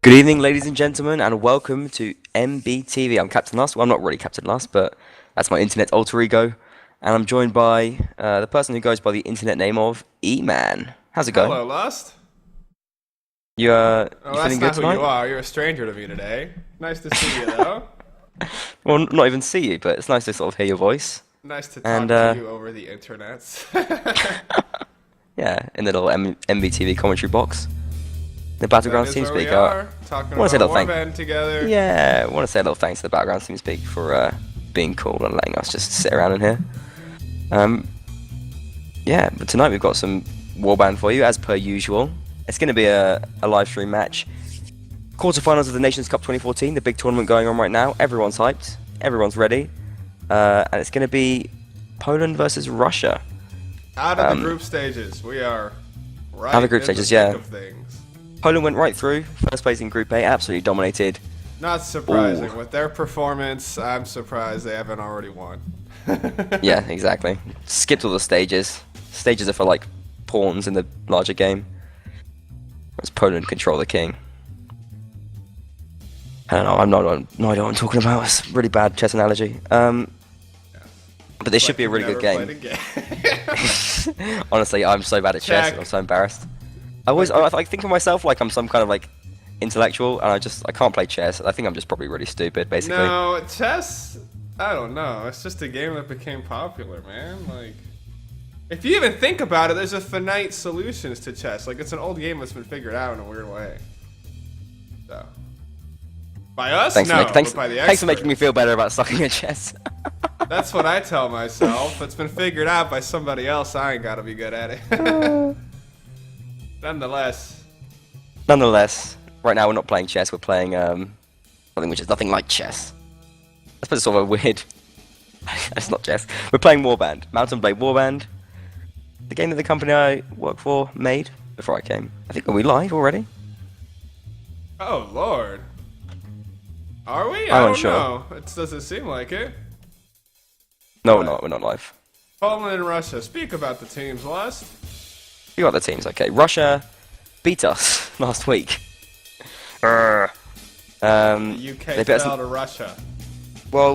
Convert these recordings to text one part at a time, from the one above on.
Good evening, ladies and gentlemen, and welcome to MBTV. I'm Captain Lust. Well, I'm not really Captain Lust, but that's my internet alter ego. And I'm joined by the person who goes by the internet name of E-Man. How's it going? Hello, Lust. You Oh, you that's feeling good not who tonight? you are. You're a stranger to me today. Nice to see you, though. Well, not even see you, but it's nice to sort of hear your voice. Nice to And talk to you over the internet. yeah, in the little MBTV commentary box, the That Battlegrounds is team where we speak. are, talking wanna say a about little thank- Warband together. Yeah, I want to say a little thanks to the Battlegrounds team speak for being cool and letting us just sit around in here. Yeah, but tonight we've got some Warband for you, as per usual. It's going to be a live stream match. Quarterfinals of the Nations Cup 2014, the big tournament going on right now. Everyone's hyped, everyone's ready, and it's going to be Poland versus Russia. Out of the group stages, we are right Out of the group in stages, the yeah. thick of things. Poland went right through, first place in Group A, absolutely dominated. Not surprising. Ooh. With their performance, I'm surprised they haven't already won. Yeah, exactly. Skipped all the stages. Stages are for like pawns in the larger game. As Poland control the king. I don't know. No idea what I'm talking about. It's a really bad chess analogy. But this should be a really good game. Honestly, I'm so bad at chess. Check. I'm so embarrassed. I think of myself like I'm some kind of like intellectual, and I can't play chess. I think I'm just probably really stupid, basically. No, chess, I don't know. It's just a game that became popular, man. Like, if you even think about it, there's a finite solutions to chess. Like, it's an old game that's been figured out in a weird way. So, by us, Thanks, no, thanks, but by the thanks for making me experts. feel better about sucking at chess. That's what I tell myself. It's been figured out by somebody else. I ain't gotta be good at it. Nonetheless, Right now we're not playing chess. We're playing something which is nothing like chess. I suppose it's sort of a weird. It's not chess. We're playing Warband, mount&blade Warband. The game that the company I work for made before I came. I think, are we live already? oh lord, are we? I'm I don't unsure. know. It doesn't seem like it. No, we're not. We're not live. Poland and Russia. Speak about the teams, Lust. We got the teams. Okay, Russia beat us last week. Urgh. The UK they beat us- fell to Russia. Well,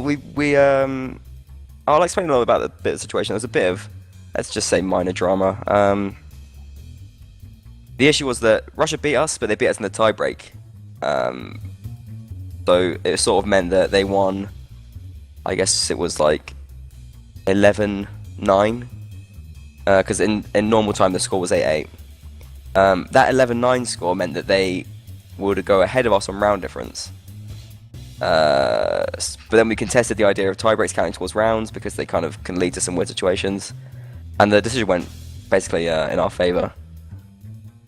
I'll explain a little about the bit of the situation. There's a bit of, let's just say, minor drama. The issue was that Russia beat us, but they beat us in the tiebreak. So it sort of meant that they won, I guess it was like 11-9. Because in normal time the score was 8-8. That 11-9 score meant that they would go ahead of us on round difference. But then we contested the idea of tiebreaks counting towards rounds because they kind of can lead to some weird situations, and the decision went basically in our favour.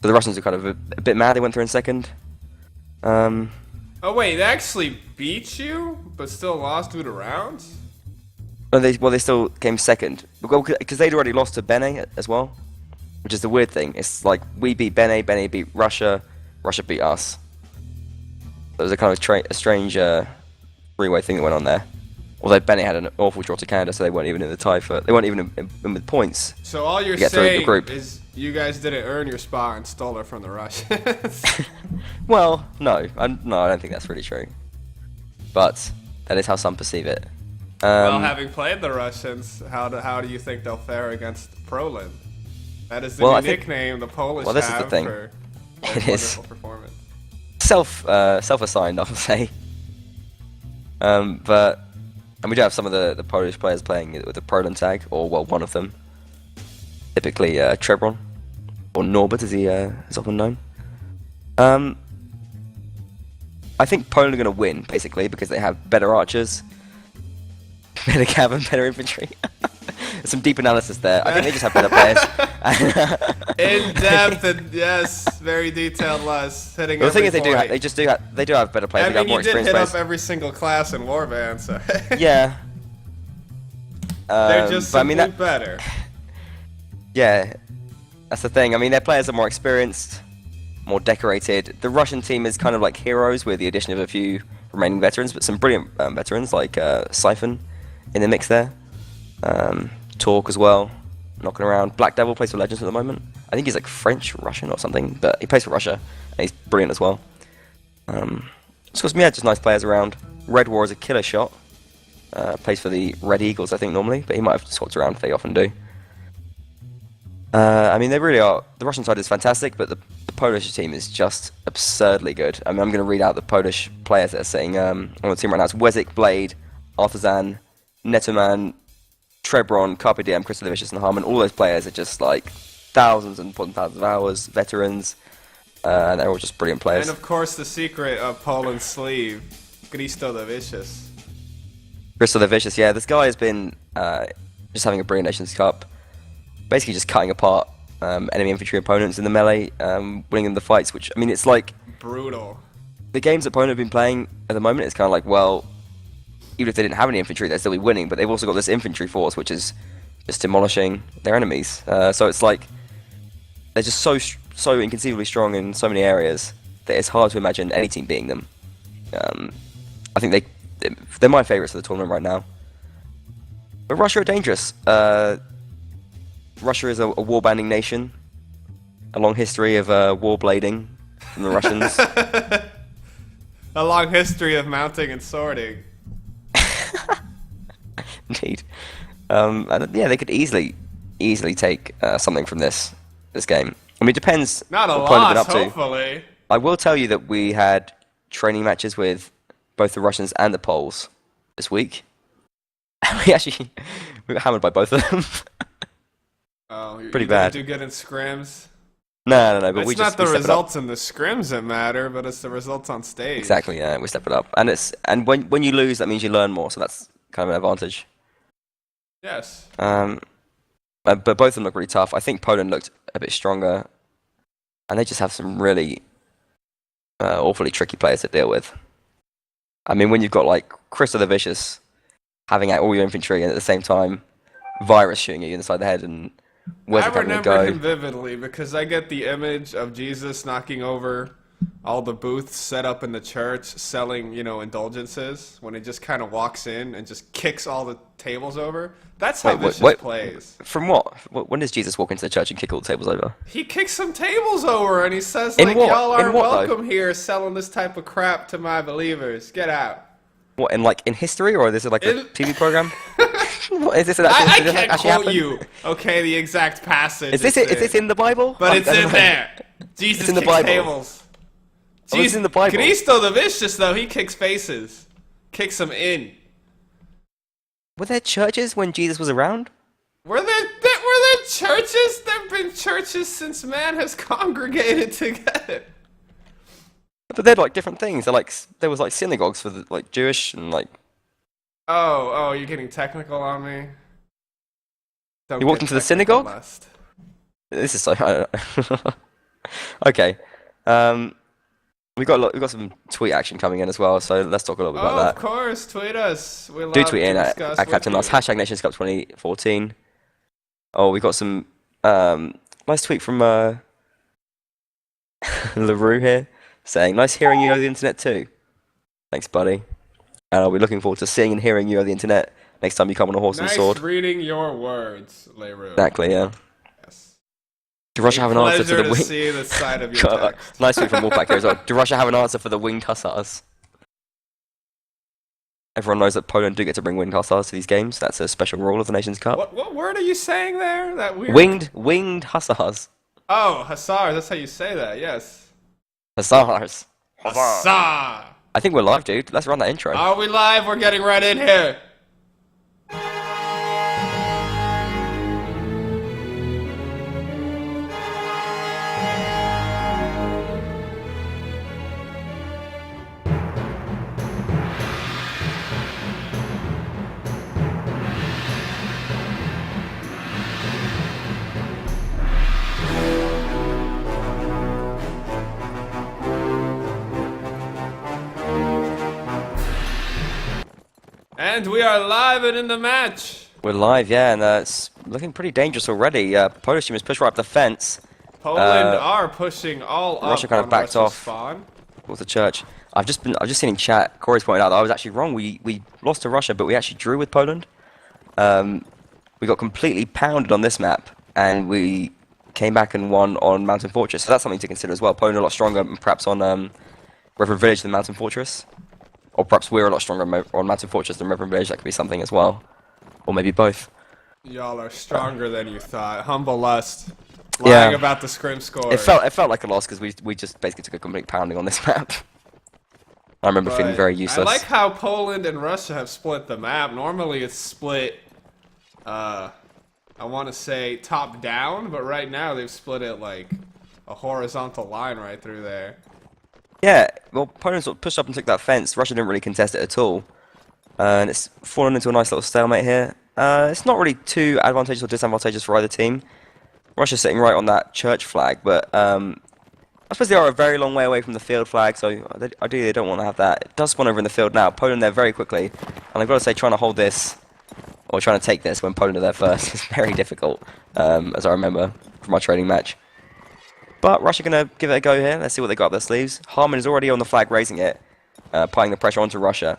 So the Russians were kind of a bit mad. They went through in second. Oh wait, they actually beat you, but still lost due to rounds? They still came second because they'd already lost to Benet as well, which is the weird thing. It's like we beat Benet, Benet beat Russia, Russia beat us. There was a kind of a strange three-way thing that went on there. Although Benet had an awful draw to Canada, so they weren't even in the tie for. They weren't even in with points. So all you're get through the saying group. is you guys didn't earn your spot and stole it from the Russians. Well, no, I don't think that's really true. But that is how some perceive it. Well, having played the Russians, how do you think they'll fare against Poland? That is the Well, new I think- this nickname the is Polish the have thing. for It their is. wonderful performance. Self-assigned, I would say. And we do have some of the Polish players playing with the Poland tag, or well, one of them. Typically Trebron, or Norbert as he is often known. I think Poland are going to win, basically, because they have better archers, better cav, better infantry. Some deep analysis there. I think they just have better players. In depth and yes, very detailed less hitting. The thing every is, point. they do have better players. I They have mean, more you did experienced hit players. up every single class in Warband, so Yeah. they're just but I simply mean, better. yeah, that's the thing. I mean, their players are more experienced, more decorated. The Russian team is kind of like heroes with the addition of a few remaining veterans, but some brilliant veterans like Siphon in the mix there. Talk as well, knocking around. Black Devil plays for Legends at the moment. I think he's like French, Russian or something, but he plays for Russia, and he's brilliant as well. It's got some, yeah, just nice players around. Red War is a killer shot. Plays for the Red Eagles, I think, normally, but he might have swapped around. They often do. I mean, they really are. The Russian side is fantastic, but the Polish team is just absurdly good. I mean, I'm going to read out the Polish players that are sitting on the team right now. It's Wezik, Blade, Artisan, Netoman, Trebron, Carpe Diem, Crystal Vicious, and Harmon. All those players are just like thousands and thousands of hours, veterans, and they're all just brilliant players. And of course, the secret of Poland's sleeve, Cristo the Vicious. Crystal the Vicious, yeah, this guy has been just having a brilliant Nations Cup. Basically just cutting apart enemy infantry opponents in the melee, winning them the fights, which, I mean, it's like... Brutal. The games that opponents have been playing at the moment, it's kind of like, well, even if they didn't have any infantry, they'd still be winning, but they've also got this infantry force, which is just demolishing their enemies. So it's like, they're just so inconceivably strong in so many areas that it's hard to imagine any team beating them. I think they're my favourites of the tournament right now. But Russia are dangerous. Russia is a war-banding nation. A long history of war-blading from the Russians. A long history of mounting and sorting. Indeed. And yeah, they could easily take something from this game. I mean, it depends Not a what opponent lot, they've been up to. hopefully. I will tell you that we had training matches with both the Russians and the Poles this week. We were hammered by both of them. Oh, Pretty you bad. Didn't do good in scrims. No, but It's we not just the we step it up. results in the scrims that matter, but it's the results on stage. Exactly, yeah, we step it up, and when you lose, that means you learn more, so that's kind of an advantage. Yes. But both of them look really tough. I think Poland looked a bit stronger, and they just have some really awfully tricky players to deal with. I mean, when you've got like Crystal the Vicious having out all your infantry, and at the same time, Virus shooting at you inside the head, and where's I it having to remember go? him vividly because I get the image of Jesus knocking over all the booths set up in the church selling, indulgences when he just kind of walks in and just kicks all the tables over. That's how Vicious plays. From what? When does Jesus walk into the church and kick all the tables over? He kicks some tables over and he says, In like, what? y'all aren't In what, though? welcome here selling this type of crap to my believers. Get out. What, in history, or is it like a TV program? What, is this an I actual, did this can't actually quote happen? you, okay, the exact passage. Is this in the Bible? But Oh, it's I don't in know. there. Jesus It's in the kicks Bible. tables. Oh, it's in the Bible. Cristo the Vicious, though, he kicks faces. Kicks them in. Were there churches when Jesus was around? Were there churches? There have been churches since man has congregated together. But they're like different things. There was like synagogues for the like Jewish and like. Oh, you're getting technical on me? Don't You walked get into the technical, synagogue? Lust. This is so. I don't know. Okay. We got some tweet action coming in as well, so let's talk a little bit about Of that. course, tweet us. We love Do tweet in to at discuss Captain with Last, you. #Nations Cup 2014. Oh, we got some nice tweet from LaRue here saying, "Nice hearing you over the internet too." Thanks, buddy. And I'll be looking forward to seeing and hearing you over the internet next time you come on a horse and Nice sword. reading your words, Leroux. Exactly, yeah. Yes. Do Russia have an answer to Pleasure the to wing? see the side of your text. Nice tweet from Wolfpack here as well. Do Russia have an answer for the winged hussars? Everyone knows that Poland do get to bring winged hussars to these games. That's a special rule of the Nations Cup. What word are you saying there? That weird. Winged hussars. Oh, hussar. That's how you say that. Yes. Hussars. Hussar. I think we're live, dude. Let's run that intro. Are we live? We're getting right in here. And we are live and in the match. We're live, yeah, and it's looking pretty dangerous already. Polish team has pushed right up the fence. Poland are pushing all up. Russia kind of on backed Russia's off. Spawn. Towards the church. I've just seen in chat. Corey's pointed out that I was actually wrong. We lost to Russia, but we actually drew with Poland. We got completely pounded on this map, and we came back and won on Mountain Fortress. So that's something to consider as well. Poland a lot stronger, perhaps on Reverend Village than Mountain Fortress. Or perhaps we're a lot stronger on Mountain Fortress than Reverend Village. That could be something as well. Or maybe both. Y'all are stronger than you thought. Humble lust. Lying about the scrim score. It felt like a loss because we just basically took a complete pounding on this map. I remember feeling very useless. I like how Poland and Russia have split the map. Normally it's split, I want to say top down, but right now they've split it like a horizontal line right through there. Yeah, well, Poland sort of pushed up and took that fence. Russia didn't really contest it at all. And it's fallen into a nice little stalemate here. It's not really too advantageous or disadvantageous for either team. Russia's sitting right on that church flag, but I suppose they are a very long way away from the field flag, so ideally they don't want to have that. It does spawn over in the field now. Poland there very quickly, and I've got to say, trying to hold this, or trying to take this when Poland are there first is very difficult, as I remember from our training match. But Russia going to give it a go here. Let's see what they got up their sleeves. Harman is already on the flag raising it, applying the pressure onto Russia.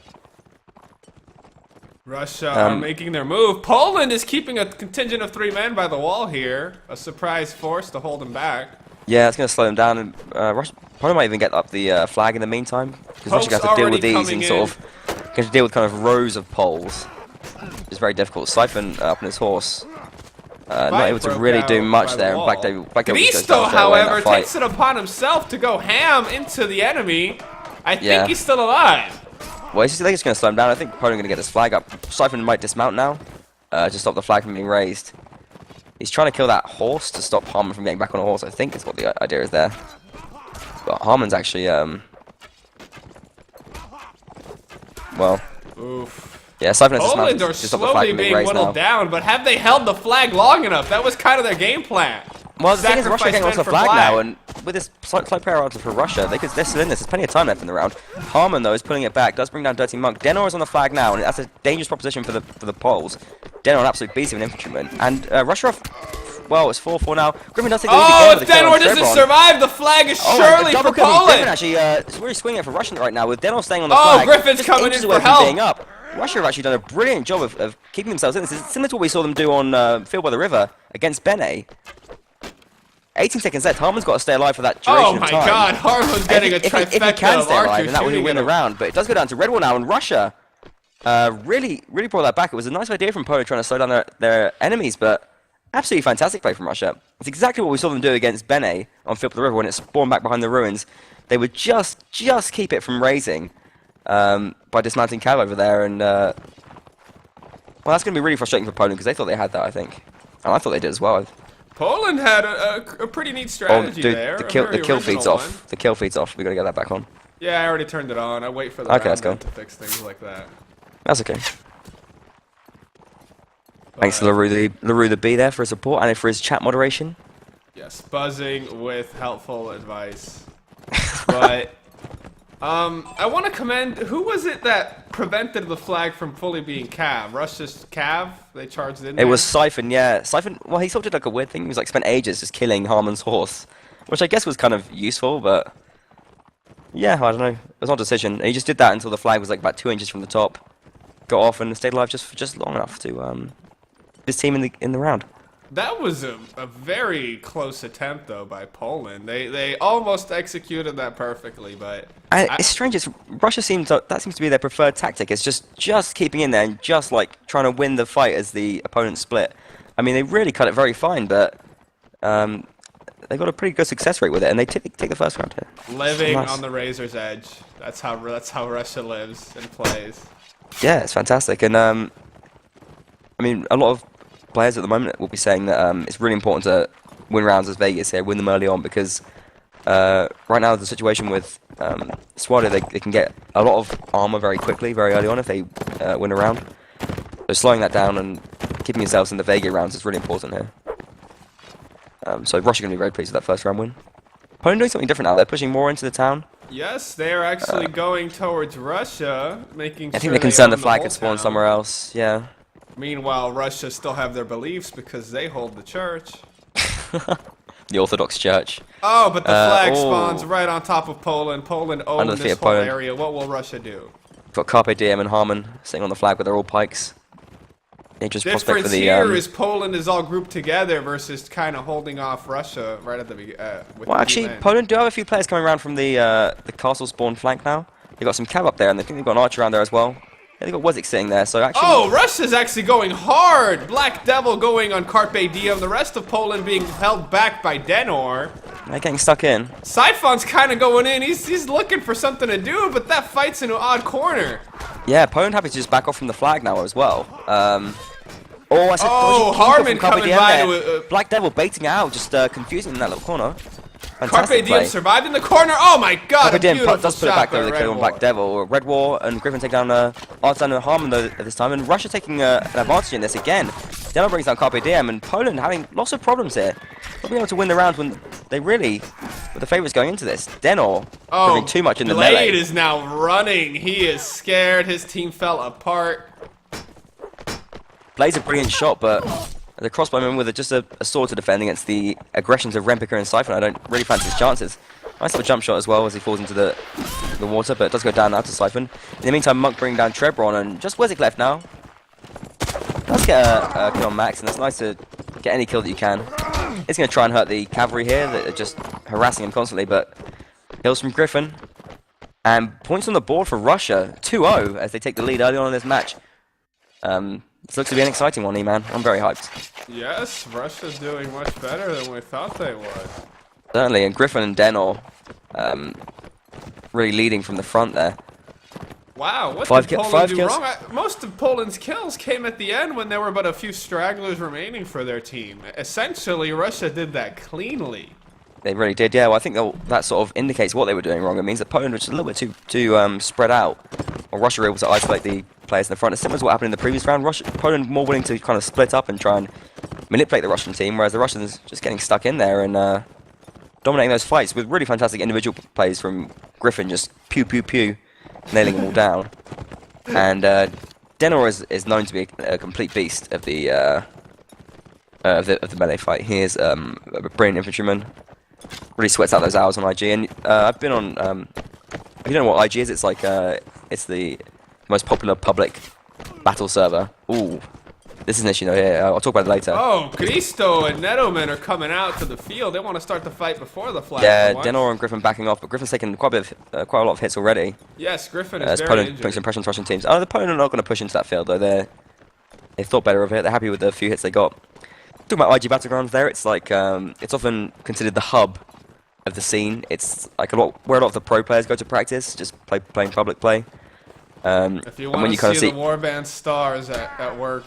Russia are making their move. Poland is keeping a contingent of 3 men by the wall here. A surprise force to hold them back. Yeah, it's going to slow them down. And Poland might even get up the flag in the meantime. Because Russia has to deal with these and sort of going to deal with kind of rows of poles. It's very difficult. Siphon up on his horse. Not able to really do much there. Cristo, however, takes it upon himself to go ham into the enemy. I think he's still alive. Well, I think it's going to slow him down. I think Poland going to get this flag up. Siphon might dismount now to stop the flag from being raised. He's trying to kill that horse to stop Harman from getting back on a horse, I think is what the idea is there. But Harman's actually, well... Oof. Yeah, Siphon has Poland dismounted are to stop the flag slowly from being being raised whittled now. down, but have they held the flag long enough? That was kind of their game plan. Well, the thing is, Russia getting onto the flag now, and and with this slight priority for Russia, they're still in this. There's plenty of time left in the round. Harman, though, is pulling it back, does bring down Dirty Monk. Denor is on the flag now, and that's a dangerous proposition for the Poles. Denor, an absolute beast of an infantryman. And Russia off, well, it's 4-4 now. Griffin does take the lead again with if a kill Denor on doesn't Trebon. survive, the flag is surely for Double kill means Poland. Griffin actually is really swinging it for Russia right now, with Denor staying on the flag. Griffin's just coming inches in away for from help. being up. Russia have actually done a brilliant job of keeping themselves in this. It's similar to what we saw them do on Field by the River against Benet. 18 seconds left. Harman's got to stay alive for that duration of time. Oh my god, Harman's getting a trifecta if he can of stay alive, archers then that would shooting win the at him. round. But it does go down to Red Wall now, and Russia really brought that back. It was a nice idea from Poland trying to slow down their enemies, but absolutely fantastic play from Russia. It's exactly what we saw them do against Benet on Field by the River when it spawned back behind the ruins. They would just keep it from raising by dismounting Cav over there, and well, that's going to be really frustrating for Poland because they thought they had that, I think. And I thought they did as well. Poland had a pretty neat strategy there. The kill feed's off. The kill feed's off. We got to get that back on. Yeah, I already turned it on. I wait for the let's go. to fix things like that. That's okay. Thanks to LaRue the Bee there for his support and for his chat moderation. Yes, buzzing with helpful advice. But I want to commend, who was it that prevented the flag from fully being Cav? Russia's Cav? They charged in there? It was Siphon, yeah. Siphon, well, he sort of did like a weird thing. He was like spent ages just killing Harman's horse, which I guess was kind of useful, but yeah, I don't know. It was not a decision. He just did that until the flag was like about 2 inches from the top, got off and stayed alive just long enough to his team in the round. That was a very close attempt, though, by Poland. They almost executed that perfectly, but... It's strange. Russia that seems to be their preferred tactic. It's just keeping in there and just, like, trying to win the fight as the opponent split. I mean, they really cut it very fine, but they got a pretty good success rate with it, and they take the first round here. Living on the razor's edge. That's how Russia lives and plays. Yeah, it's fantastic. And, I mean, a lot of players at the moment will be saying that it's really important to win rounds as Vegas here, win them early on, because right now the situation with Swada, they can get a lot of armor very quickly, very early on if they win a round. So slowing that down and keeping yourselves in the Vega rounds is really important here. So Russia going to be very pleased with that first round win. Poland doing something different now. They're pushing more into the town. Yes, they are actually going towards Russia, making sure I think they're concerned the flag whole could spawn town. somewhere else. Yeah. Meanwhile, Russia still have their beliefs because they hold the church. The Orthodox Church. Oh, but the flag spawns right on top of Poland. Poland owns Under the feet this of whole Poland. area. What will Russia do? Got Carpe Diem and Harman sitting on the flag with their all pikes. dangerous prospect for Difference the. here is Poland is all grouped together versus kind of holding off Russia right at the beginning. Well, actually, Poland do have a few players coming around from the castle spawn flank now. They've got some cav up there, and I think they've got an archer around there as well. Yeah, they've got Wozik sitting there, so actually... Oh, Russia's actually going hard! Black Devil going on Carpe Diem, the rest of Poland being held back by Denor. They're getting stuck in. Siphon's kind of going in, he's looking for something to do, but that fight's in an odd corner. Yeah, Poland happy to just back off from the flag now as well. Harmon coming by to Black Devil baiting out, just confusing him in that little corner. Carpe Diem survived in the corner. Oh my god! Carpe Diem does put it back though with the kill on Black Devil. Red War and Griffin take down Artisan and Harmon though at this time, and Russia taking an advantage in this again. Denor brings down Carpe Diem, and Poland having lots of problems here. Not being able to win the round when they really were the favourites going into this. Denor proving too much in the melee. Blade is now running. He is scared. His team fell apart. Blade's a brilliant shot, but the crossbowman with just a sword to defend against the aggressions of Rempika and Siphon, I don't really fancy his chances. Nice little jump shot as well as he falls into the water, but it does go down now to Siphon. In the meantime, Monk bringing down Trebron, and just Wozik left now. Does get a kill on Max, and it's nice to get any kill that you can. It's going to try and hurt the cavalry here that are just harassing him constantly, but kills from Griffin. And points on the board for Russia, 2-0, as they take the lead early on in this match. This looks to be an exciting one, E-Man. I'm very hyped. Yes, Russia's doing much better than we thought they would. Certainly, and Griffin and Denor really leading from the front there. Wow, what did Poland do wrong? Most of Poland's kills came at the end when there were but a few stragglers remaining for their team. Essentially, Russia did that cleanly. They really did, yeah. Well, I think that sort of indicates what they were doing wrong. It means that Poland was just a little bit too spread out, while Russia were able to isolate the players in the front. It's similar to what happened in the previous round. Poland more willing to kind of split up and try and manipulate the Russian team, whereas the Russians just getting stuck in there and dominating those fights with really fantastic individual plays from Griffin, just pew pew pew, nailing them all down. And Denor is known to be a complete beast of the melee fight. He is a brilliant infantryman. Really sweats out those hours on IG, and I've been on. If you don't know what IG is, it's like it's the most popular public battle server. Ooh, this is an issue though. Yeah, I'll talk about it later. Oh, Cristo and Nettleman are coming out to the field. They want to start the fight before the flag. Yeah, Denor and Griffin backing off, but Griffin's taken quite a lot of hits already. Yes, Griffin is very Poland injured. putting some pressure on Russian teams. Oh, the Poland are not going to push into that field though. They thought better of it. They're happy with the few hits they got. Talking about IG Battlegrounds there, it's like it's often considered the hub of the scene. It's like where a lot of the pro players go to practice, just playing public play. If you want to see the warband stars at work,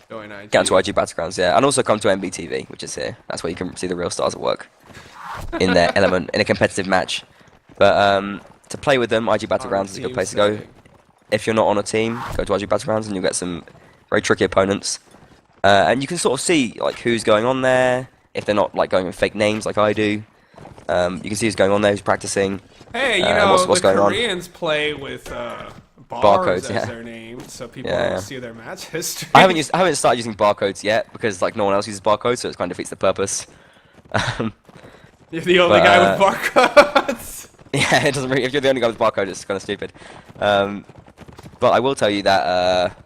going IG. Get onto IG Battlegrounds, yeah, and also come to MBTV, which is here. That's where you can see the real stars at work in their element in a competitive match. But to play with them, IG Battlegrounds is a good place to go. If you're not on a team, go to IG Battlegrounds and you'll get some very tricky opponents. And you can sort of see like who's going on there if they're not like going with fake names like I do. You can see who's going on there, who's practicing. Hey, you know what's the going Koreans play with barcodes as their name, so people don't see their match history. I haven't started using barcodes yet because like no one else uses barcodes, so it kind of defeats the purpose. You're the only guy with barcodes. Yeah, it doesn't really. If you're the only guy with barcode, it's kind of stupid. But I will tell you that.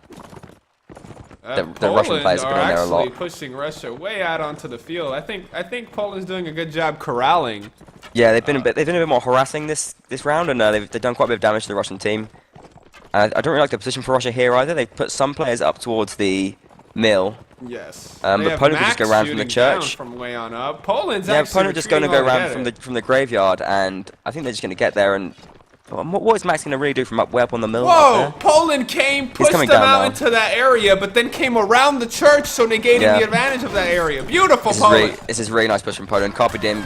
The Russian players have been in there a lot. Pushing Russia way out onto the field. I think Poland's doing a good job corralling. Yeah, they've been a bit more harassing this round, and they've done quite a bit of damage to the Russian team. I don't really like the position for Russia here either. They've put some players up towards the mill. Yes. But Poland will just go around from the church. From way on up. Poland's Poland just going to go around from the graveyard, and I think they're just going to get there and. What is Max going to really do from way up on the mill? Whoa! Poland pushed them out into that area, but then came around the church, so negating the advantage of that area. Beautiful, Poland! This is really nice push from Poland. Carpe Diem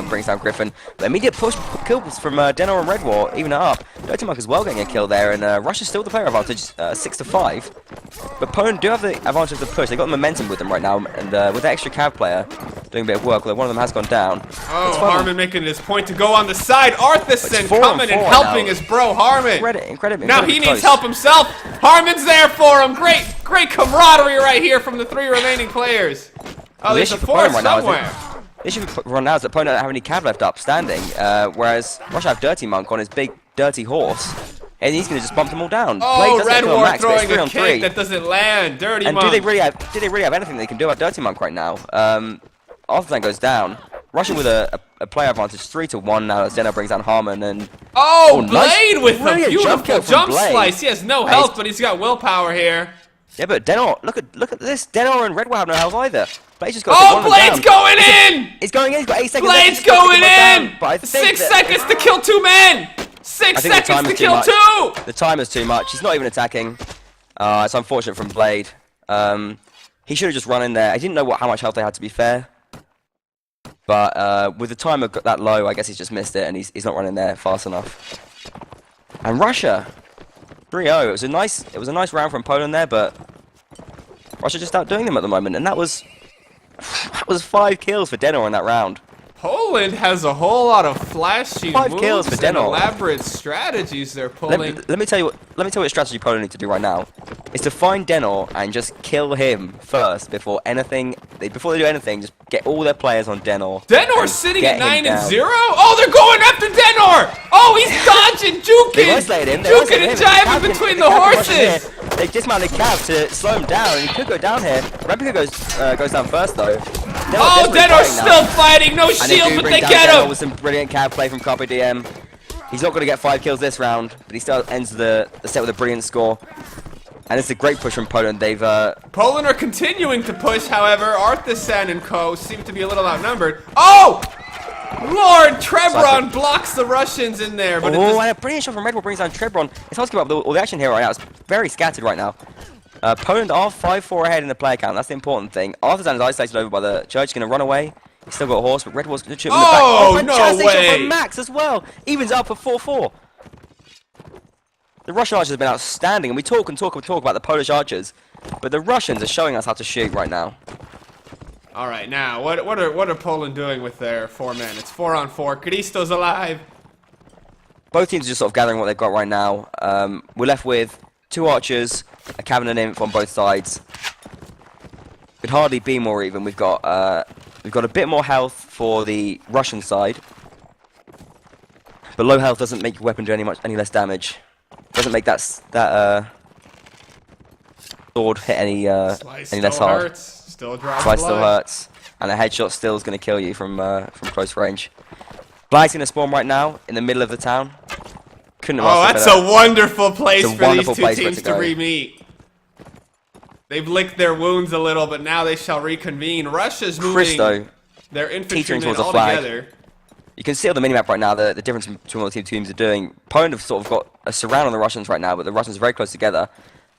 brings down Griffin. The immediate kills from Denor and Red War, even it up. Dirty Monk as well getting a kill there, and Russia's still the player advantage, 6-5. But Poland do have the advantage of the push. They've got momentum with them right now, and with the extra cav player doing a bit of work, although one of them has gone down. Oh, Harmon making his point to go on the side. Arthurson coming and helping his bro Harmon. Incredibly now he needs help himself. Harmon's there for him. Great camaraderie right here from the three remaining players. Oh, there's a fourth somewhere. The issue for now is that Poland don't have any cav left up standing, whereas Russia have Dirty Monk on his big dirty horse, And he's going to just bump them all down. Oh, Blade Red kill War Max, but throwing it's 3 a on kick 3. that doesn't land. Dirty And Monk. do they really have anything they can do about Dirty Monk right now? Arthur goes down. Russia with a player advantage, 3-1 now as Deno brings down Harmon and... Oh, nice, Blade with a beautiful jump Blade. slice. He has no health, but he's got willpower here. Yeah, but Denor, look at this. Denor and Red War have no health either. Blade's just got Oh, Blade's going in! He's going in. He's got 8 seconds. Blade's going in! But I think 6 seconds to kill 2 men! 6 seconds to kill 2! The time is too much. He's not even attacking. It's unfortunate from Blade. He should have just run in there. I didn't know how much health they had, to be fair. But with the timer that low, I guess he's just missed it, and he's not running there fast enough. And Russia, 3-0. It was a nice round from Poland there, but Russia just outdoing them at the moment, and that was 5 kills for Denor in that round. Poland has a whole lot of flashy 5 moves kills for and Denor. elaborate strategies they're pulling. Let me tell you what strategy Poland need to do right now. Is to find Denor and just kill him first before they do anything. Just get all their players on Denor. Denor's sitting at 9-0. Oh, they're going after Denor. Oh, he's dodging, They juking, isolated him. juking and jiving between the horses. They dismounted Cav to slow him down, and he could go down here. Replica goes down first though. Oh, Denor's still fighting. No shield, but they get him. With some brilliant Cav play from Carpe Diem. He's not going to get 5 kills this round, but he still ends the set with a brilliant score. And it's a great push from Poland. Poland are continuing to push, however. Artisan and co. seem to be a little outnumbered. Oh! Lord, Trebron blocks the Russians in there. But and a brilliant shot from Red Bull brings down Trebron. It's hard to keep up with all the action here right now. It's very scattered right now. Poland are 5-4 ahead in the player count. That's the important thing. Artisan is isolated over by the church. He's going to run away. He's still got a horse, but Red Bull's going to shoot him in the back. Oh, no fantastic way! shot from Max as well. Evens up for 4-4. The Russian archers have been outstanding, and we talk about the Polish archers, but the Russians are showing us how to shoot right now. All right, now what are Poland doing with their 4 men? It's 4-on-4. Cristo's alive. Both teams are just sort of gathering what they've got right now. We're left with 2 archers, a cav and an imp on both sides. Could hardly be more even. We've got a bit more health for the Russian side, but low health doesn't make your weapon do any less damage. Doesn't make that sword hit any less hard. Hurts. Still drives Slice still hurts, and a headshot still is going to kill you from close range. Blade's going to spawn right now in the middle of the town. Couldn't have asked that's for better. a wonderful place for these 2 place for it teams to to go. re-meet. They've licked their wounds a little, but now they shall reconvene. Russia's moving Christo their teetering infantrymen towards the all flag. together. You can see on the minimap right now the difference between what the two teams are doing. Poland have sort of got a surround on the Russians right now, but the Russians are very close together.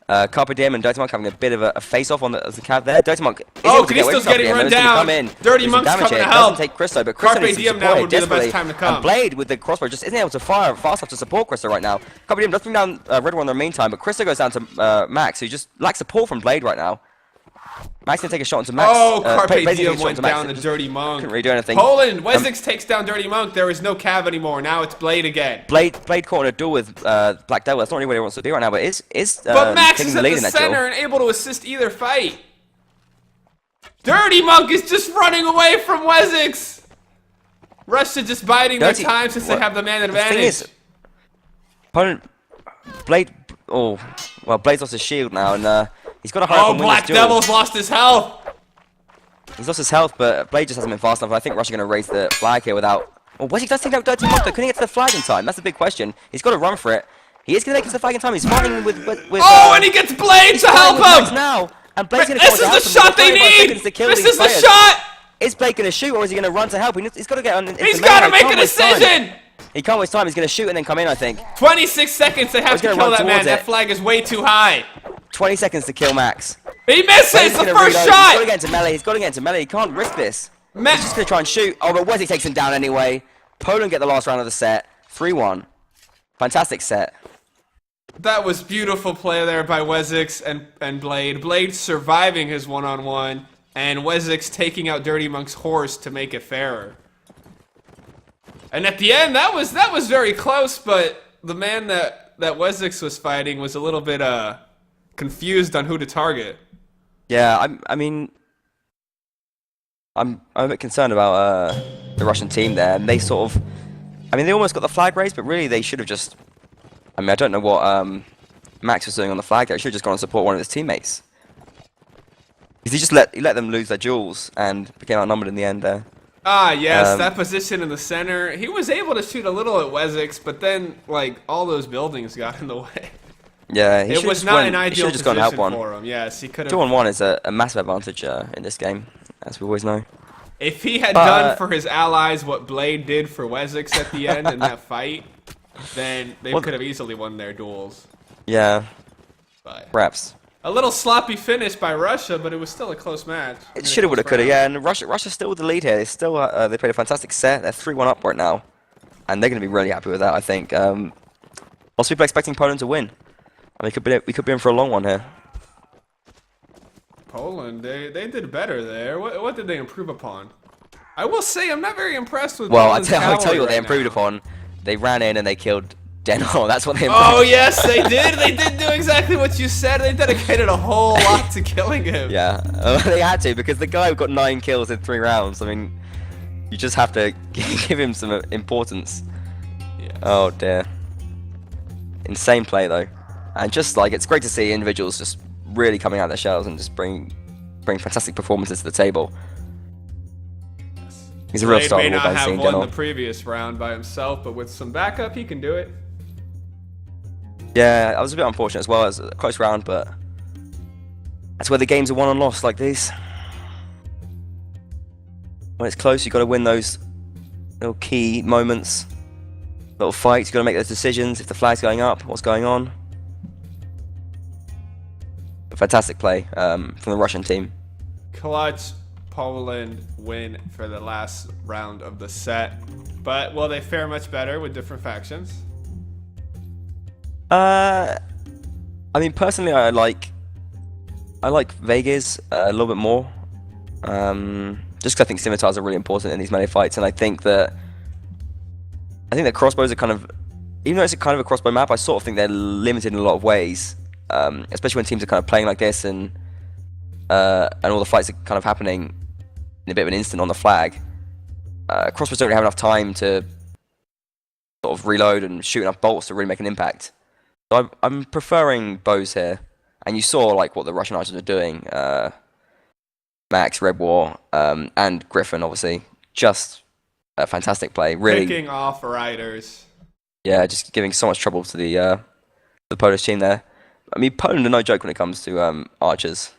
Carpe Diem and Dirty Monk having a bit of a face-off on the cav there. Dirty Monk is able to get away Christo's from Carpe getting Diem, run and it's gonna down. come in. Dirty Monk's coming to help. Doesn't take Christo, but Christo Carpe needs to Diem now support would be the best desperately. time to come. And Blade with the crossbow just isn't able to fire fast enough to support Christo right now. Carpe Diem does bring down Red One in the meantime, but Christo goes down to Max, who just lacks support from Blade right now. Max can take a shot into Max. Oh, Carpe Blade takes a Diem shot went into Max. down to Dirty Monk. Couldn't really do anything. Poland, Wessex takes down Dirty Monk. There is no cav anymore. Now it's Blade again. Blade caught in a duel with Black Devil. That's not really what he wants to do right now, but But Max taking is the at lead the in that center duel. and able to assist either fight. Dirty Monk is just running away from Wessex. Russia just biding their time since they have the man advantage. The thing is, opponent Blade. Oh, well, Blade's lost his shield now, and he's got a hard on Black Devil's lost his health. He's lost his health, but Blade just hasn't been fast enough. I think Russia are going to raise the flag here without. Oh, Wessex does take out Dirty Monk, though. Couldn't he get to the flag in time? That's the big question. He's got to run for it. He is going to make it to the flag in time. He's fighting with and he gets Blade to help him. Now, and Blade's going to This is the shot they need. This is the shot. Is Blade going to shoot, or is he going to run to help? He's got to get on. He's got to make a decision. He can't waste time. He's going to shoot and then come in, I think. 26 seconds. They have to kill that man. That flag is way too high. 20 seconds to kill Max. He misses the first shot. He's got to get into melee. He's got to get into melee. He can't risk this. He's just going to try and shoot. Oh, but Wesley takes him down anyway. Poland get the last round of the set. 3-1. Fantastic set. That was beautiful play there by Wessex and Blade. Blade surviving his one-on-one, and Wessex taking out Dirty Monk's horse to make it fairer. And at the end, that was very close, but the man that Wessex was fighting was a little bit confused on who to target. Yeah, I'm a bit concerned about the Russian team there. And they sort of, they almost got the flag raised, but really they should have just I mean, I don't know what Max was doing on the flag. He should have just gone and support one of his teammates. Because he let them lose their duels and became outnumbered in the end there. Ah, yes, that position in the center. He was able to shoot a little at Wessex, but then, like, all those buildings got in the way. Yeah, it was not an ideal just position help for him. Yes, he could have. 2-on-1 is a massive advantage in this game, as we always know. If he had done for his allies what Blade did for Wessex at the end in that fight, then they could have easily won their duels. Yeah, but perhaps. A little sloppy finish by Russia, but it was still a close match. It should have, would have, could have, yeah. And Russia's still with the lead here. They still they played a fantastic set. They're 3-1 up right now, and they're going to be really happy with that, I think. Lots of people expecting Poland to win. I mean, we could be in for a long one here. Poland, they did better there. What did they improve upon? I will say I'm not very impressed with. Well, Poland's I'll tell you what right they improved now. upon. They ran in and they killed Denmark. That's what they improved. Oh yes, they did. They did do exactly what you said. They dedicated a whole lot to killing him. Yeah, they had to, because the guy got 9 kills in 3 rounds. I mean, you just have to give him some importance. Yes. Oh dear. Insane play though, and just like it's great to see individuals just really coming out of their shells and just bring fantastic performances to the table. He's a real star. He may not have won the previous round by himself, but with some backup, he can do it. Yeah, I was a bit unfortunate as well. It was a close round, but that's where the games are won and lost like these. When it's close, you've got to win those little key moments, little fights. You've got to make those decisions. If the flag's going up, what's going on? A fantastic play from the Russian team. Clutch. Poland win for the last round of the set, but will they fare much better with different factions? I mean, personally, I like Vegas a little bit more. Just because I think scimitars are really important in these melee fights, and I think that crossbows are kind of, even though it's a kind of a crossbow map, I sort of think they're limited in a lot of ways, especially when teams are kind of playing like this and all the fights are kind of happening in a bit of an instant on the flag. Crossbows don't really have enough time to sort of reload and shoot enough bolts to really make an impact. So I'm preferring bows here, and you saw like what the Russian archers are doing. Max, Red War, and Griffin, obviously, just a fantastic play. Really picking off riders. Yeah, just giving so much trouble to the Polish team there. I mean, Poland are no joke when it comes to archers.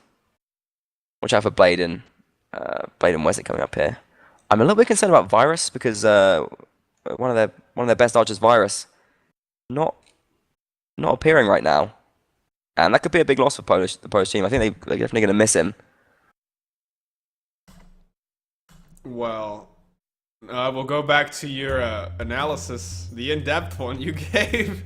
Watch out for Blade and Wessex coming up here. I'm a little bit concerned about Virus because one of their best archers, Virus, not appearing right now, and that could be a big loss for the Polish team. I think they're definitely going to miss him. Well, we'll go back to your analysis, the in-depth one you gave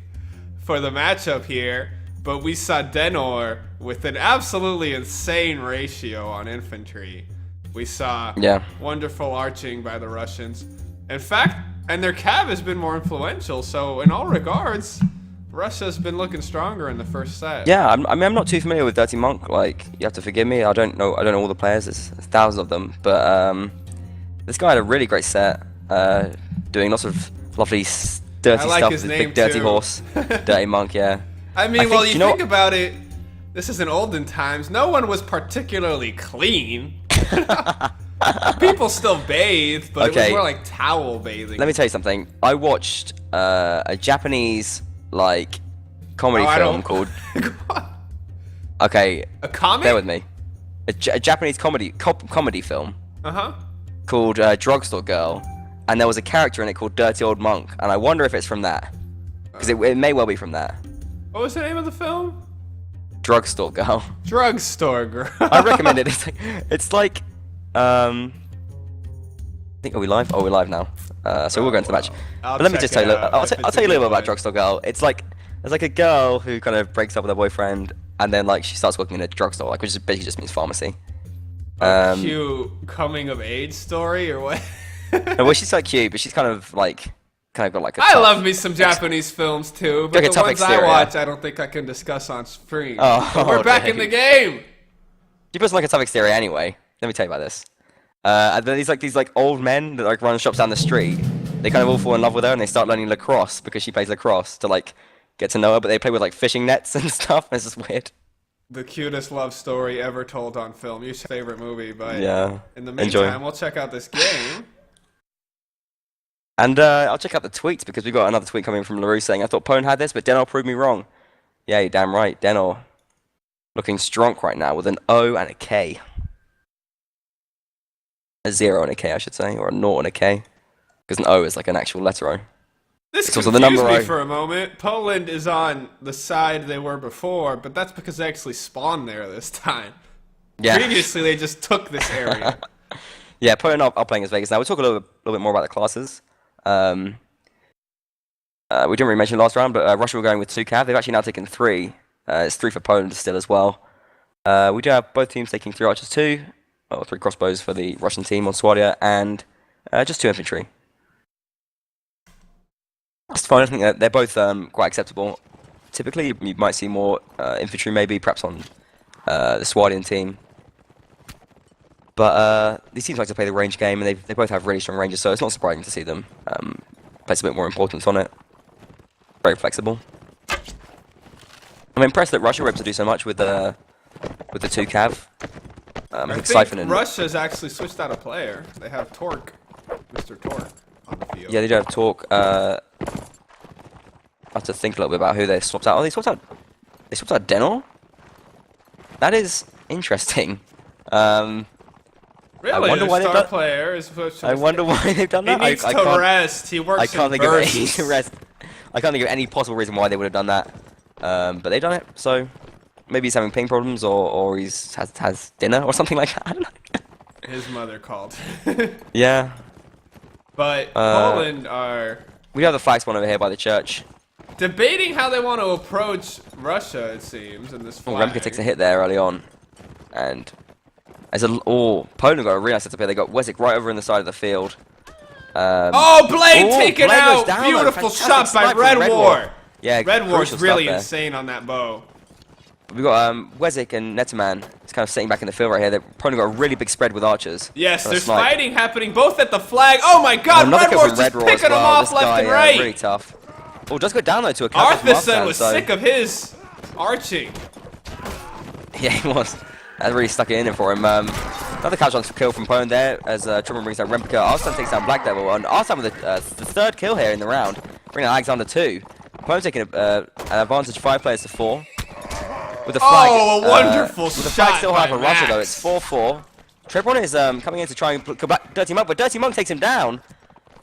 for the matchup here. But we saw Denor with an absolutely insane ratio on infantry. We saw wonderful arching by the Russians. In fact, and their cav has been more influential. So in all regards, Russia's been looking stronger in the first set. Yeah, I mean, I'm not too familiar with Dirty Monk. Like, you have to forgive me. I don't know all the players. There's thousands of them. But this guy had a really great set, doing lots of lovely dirty stuff with his big dirty horse. Dirty Monk, yeah. I mean, well, you think about it, this is in olden times. No one was particularly clean. People still bathed, but it was more like towel bathing. Let me tell you something. I watched a Japanese comedy film called. Okay. A comic? Bear with me. A Japanese comedy film. Called Drugstore Girl, and there was a character in it called Dirty Old Monk, and I wonder if it's from that, because it may well be from that. What was the name of the film? Drugstore Girl. Drugstore Girl. I recommend it. It's like I think, are we live? Oh, we're live now. So we'll go into the match. But let me just tell you. I'll tell you a little bit about Drugstore Girl. It's like there's a girl who kind of breaks up with her boyfriend, and then she starts working in a drugstore, which basically just means pharmacy. Cute coming of age story or what? No, well, she's cute, but she's kind of got like a I love me some Japanese films too, but the ones exterior. I watch, I don't think I can discuss on screen. Oh, we're back in the game. She puts like a tough exterior anyway. Let me tell you about this. And then these old men that run shops down the street. They kind of all fall in love with her, and they start learning lacrosse because she plays lacrosse to get to know her, but they play with like fishing nets and stuff. It's just weird. The cutest love story ever told on film. Your favorite movie, but Yeah. in the meantime, we'll check out this game. And I'll check out the tweets because we got another tweet coming from LaRue saying, I thought Pone had this, but Denor proved me wrong. Yeah, you're damn right. Denor looking strong right now with an O and a K. A 0 and a K, I should say, or a 0 and a K. Because an O is like an actual letter O. This It's confused also the number me O. for a moment. Poland is on the side they were before, but that's because they actually spawned there this time. Yeah. Previously, they just took this area. Yeah, Poland are playing as Vegas now. We'll talk a little bit more about the classes. We didn't really mention last round, but Russia were going with 2 cav. They've actually now taken 3. It's 3 for Poland still as well. We do have both teams taking 3 archers too, or 3 crossbows for the Russian team on Swadia, and just 2 infantry. It's fine. I think that they're both quite acceptable. Typically, you might see more infantry, maybe perhaps on the Swadian team. But these teams like to play the range game, and they both have really strong ranges, so it's not surprising to see them place a bit more importance on it. Very flexible. I'm impressed that Russia were able to do so much with the 2 cav. I think Siphon and Russia's actually switched out a player. They have Torque, Mr. Torque, on the field. yeah, they do have talk. I have to think a little bit about who they swapped out. Oh, they swapped out Denor? That is interesting. Really, I wonder why their they've star player is switched. I wonder why they've done He that. needs to rest. He works I can't in think of bursts. any rest. I can't think of any possible reason why they would have done that. But they've done it, so maybe he's having ping problems, or he's has dinner or something like that. I don't know. His mother called. Yeah. But Poland are We have the flag spawn over here by the church. debating how they want to approach Russia, it seems, in this Oh, flag. Remke takes a hit there early on, and Poland got a really nice setup here. They got Wesik right over in the side of the field. Blade taken Blade goes out! down, Beautiful fantastic shot by snipe from Red Red War. War. Yeah, Red War's crucial really stuff there. insane on that bow. We got Wesik and Netterman. It's kind of sitting back in the field right here. They've probably got a really big spread with archers. Yes, Got a there's snipe. fighting happening both at the flag. Oh my god, Another Red kill War's from just Red War picking as them well. off This left guy, and right. really tough. Oh, does go down though to a couple from Arthurson was so- sick of his arching. Yeah, he was. That really stuck it in for him. Another catch on kill from Poland there as Truman brings down Remka. Arslan takes down Black Devil, and Arslan with the 3rd kill here in the round, bringing down Alexander 2. Poland taking an advantage 5 players to 4. With the flag, Oh, a wonderful with the flag shot still high by for Russia though, Max. it's 4-4. Trebron is coming in to try and come back Dirty Monk, but Dirty Monk takes him down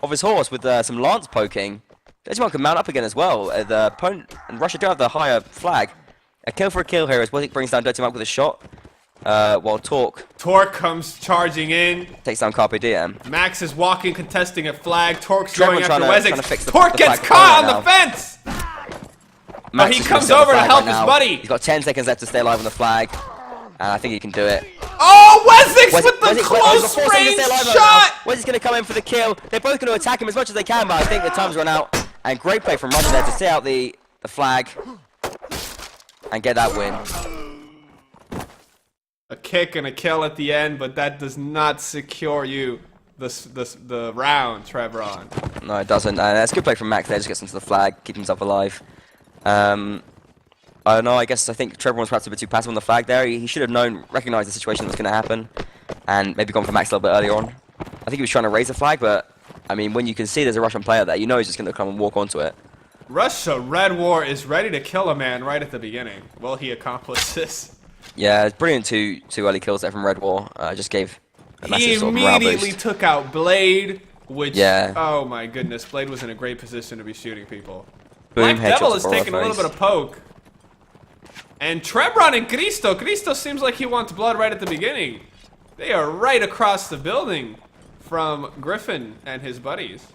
off his horse with some lance poking. Dirty Monk can mount up again as well. The opponent and Russia do have the higher flag. A kill for a kill here as Wesik brings down Dirty Monk with a shot. While Torque comes charging in. takes down Carpe Diem. Max is walking, contesting a flag. Torque's Trevor going after trying to Wesik. fix the Torque gets flag caught right on the now. fence. Max he is gonna comes set the over to flag help right his now. buddy. He's got 10 seconds left to stay alive on the flag. And I think he can do it. Oh, Wesik's with the close Wesik's range right now. shot. Wesik's going to come in for the kill. They're both going to attack him as much as they can, but I think the time's run out. And great play from Russia there to sit out the flag and get that win. A kick and a kill at the end, but that does not secure you the round, Trevron. No, it doesn't. That's a good play from Max there. Just gets into the flag, keep himself alive. I don't know. I think Trevor was perhaps a bit too passive on the flag there. He should have recognized the situation that was going to happen, and maybe gone for Max a little bit earlier on. I think he was trying to raise the flag, but I mean, when you can see there's a Russian player there, you know he's just going to come and walk onto it. Russia, Red War is ready to kill a man right at the beginning. Will he accomplish this? Yeah, it's brilliant two early kills there from Red War. Just gave a He massive sort of morale immediately boost. took out Blade, which, Yeah. oh my goodness, Blade was in a great position to be shooting people. Boom, Black Devil headshots is for taking a little face. bit of poke. And Trebron and Cristo seems like he wants blood right at the beginning. They are right across the building from Griffin and his buddies.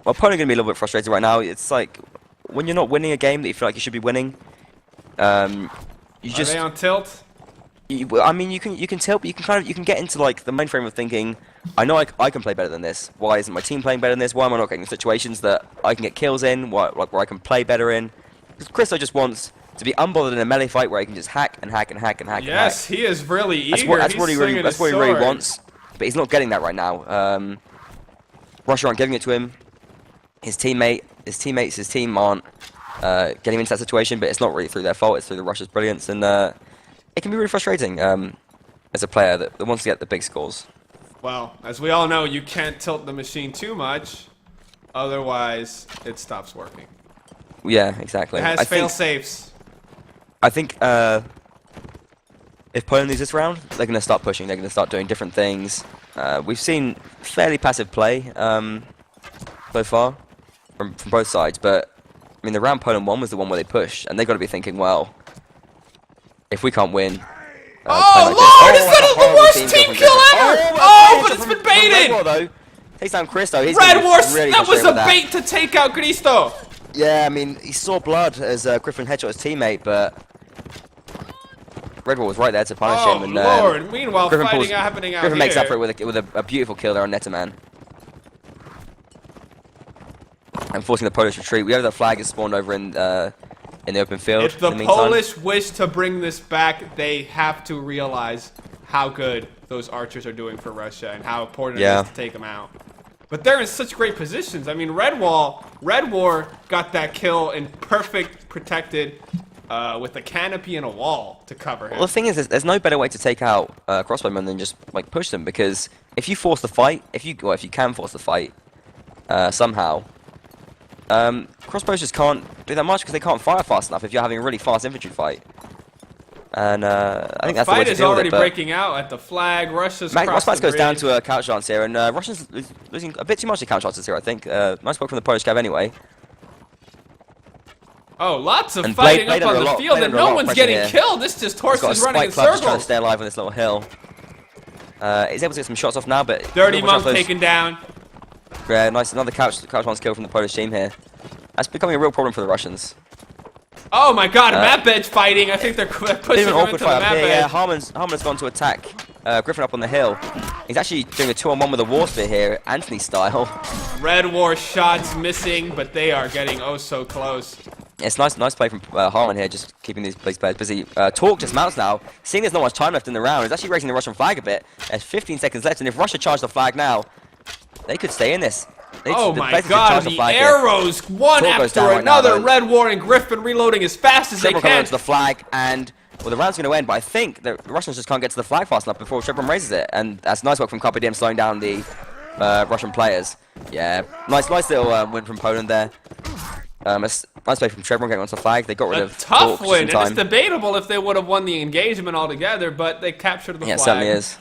Well, opponent going to be a little bit frustrated right now. It's like when you're not winning a game that you feel like you should be winning. You Are just, they on tilt? I mean, you can tilt, but you can get into like the main frame of thinking. I know I can play better than this. Why isn't my team playing better than this? Why am I not getting situations that I can get kills in? Where I can play better in? Because Christo just wants to be unbothered in a melee fight where he can just hack and hack and hack and hack. Yes, and hack. he is really eager. That's what he really his really sword. wants. But he's not getting that right now. Russia aren't giving it to him. His teammates, his team aren't getting into that situation, but it's not really through their fault. It's through the Russia's brilliance, and it can be really frustrating as a player that wants to get the big scores. Well, as we all know, you can't tilt the machine too much, otherwise it stops working. Yeah, exactly. It has fail safes. I think if Poland loses this round, they're going to start pushing. They're going to start doing different things. We've seen fairly passive play so far from both sides, but I mean, the round Poland won was the one where they pushed, and they've got to be thinking, well, if we can't win. Oh Lord, is that the worst team kill ever? Oh, but it's been baited! Takes down Christo. Red War, that was a bait to take out Christo. Yeah, I mean, he saw blood as Griffin headshot his teammate, but Red War was right there to punish him. And, Lord, meanwhile, Griffin fighting happening out Griffin here. makes up for it with a beautiful kill there on Netterman. And forcing the Polish retreat. We have the flag is spawned over in the open field. If the Polish wish to bring this back, they have to realize how good those archers are doing for Russia and how important it is to take them out. But they're in such great positions. I mean, Red War got that kill in perfect protected with a canopy and a wall to cover him. Well, the thing is, there's no better way to take out crossbowmen than just like push them, because if you force the fight, if you can force the fight somehow, crossbows just can't do that much because they can't fire fast enough if you're having a really fast infantry fight. And I think that's the way to deal with it. The fight is already breaking out at the flag. Russia's Max goes down to a couch chance here, and Russians losing a bit too much to couch chances here, I think. Nice work from the Polish cav anyway. Oh, lots of fighting up on the field, and no one's getting killed. This just horses running in circles. Trying to stay alive on this little hill. He's able to get some shots off now, but Dirty Monk taken down. Yeah, nice. Another couch chance kill from the Polish team here. That's becoming a real problem for the Russians. Oh my God, map edge fighting. I think they're pushing him into the map edge. Yeah, Harman's gone to attack Griffin up on the hill. He's actually doing a 2-on-1 with a war spear here, Anthony style. Red War shots missing, but they are getting oh so close. It's nice play from Harman here, just keeping these players busy. Talk just mounts now. Seeing there's not much time left in the round, he's actually raising the Russian flag a bit. There's 15 seconds left, and if Russia charge the flag now, they could stay in this. Oh my God, the arrows, one after another. Red War and Griffin reloading as fast as they can. To the flag, and well, the round's going to end, but I think the Russians just can't get to the flag fast enough before Shepard raises it, and that's nice work from Carpe Diem slowing down the Russian players. Yeah, nice little win from Poland there. Nice play from Chevron getting onto the flag. They got rid of tough win, and it's debatable if they would have won the engagement altogether, but they captured the flag. Yeah, it certainly is.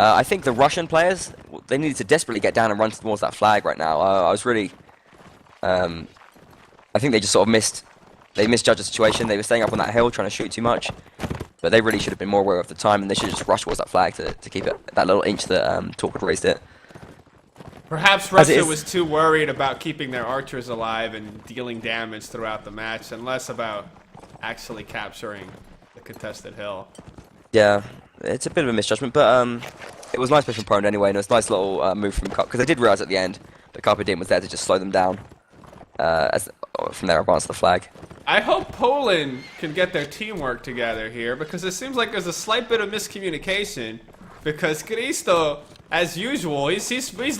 I think the Russian players, they needed to desperately get down and run towards that flag right now. I was really, I think they just sort of misjudged the situation. They were staying up on that hill trying to shoot too much, but they really should have been more aware of the time, and they should have just rushed towards that flag to keep it that little inch that Talk had raised it. Perhaps Russia was too worried about keeping their archers alive and dealing damage throughout the match, and less about actually capturing the contested hill. Yeah, it's a bit of a misjudgment, but it was nice play from Poland anyway, and it was a nice little move from Carpe, because they did realize at the end that Carpe Diem was there to just slow them down from their advance to the flag. I hope Poland can get their teamwork together here, because it seems like there's a slight bit of miscommunication, because Christo, as usual, he's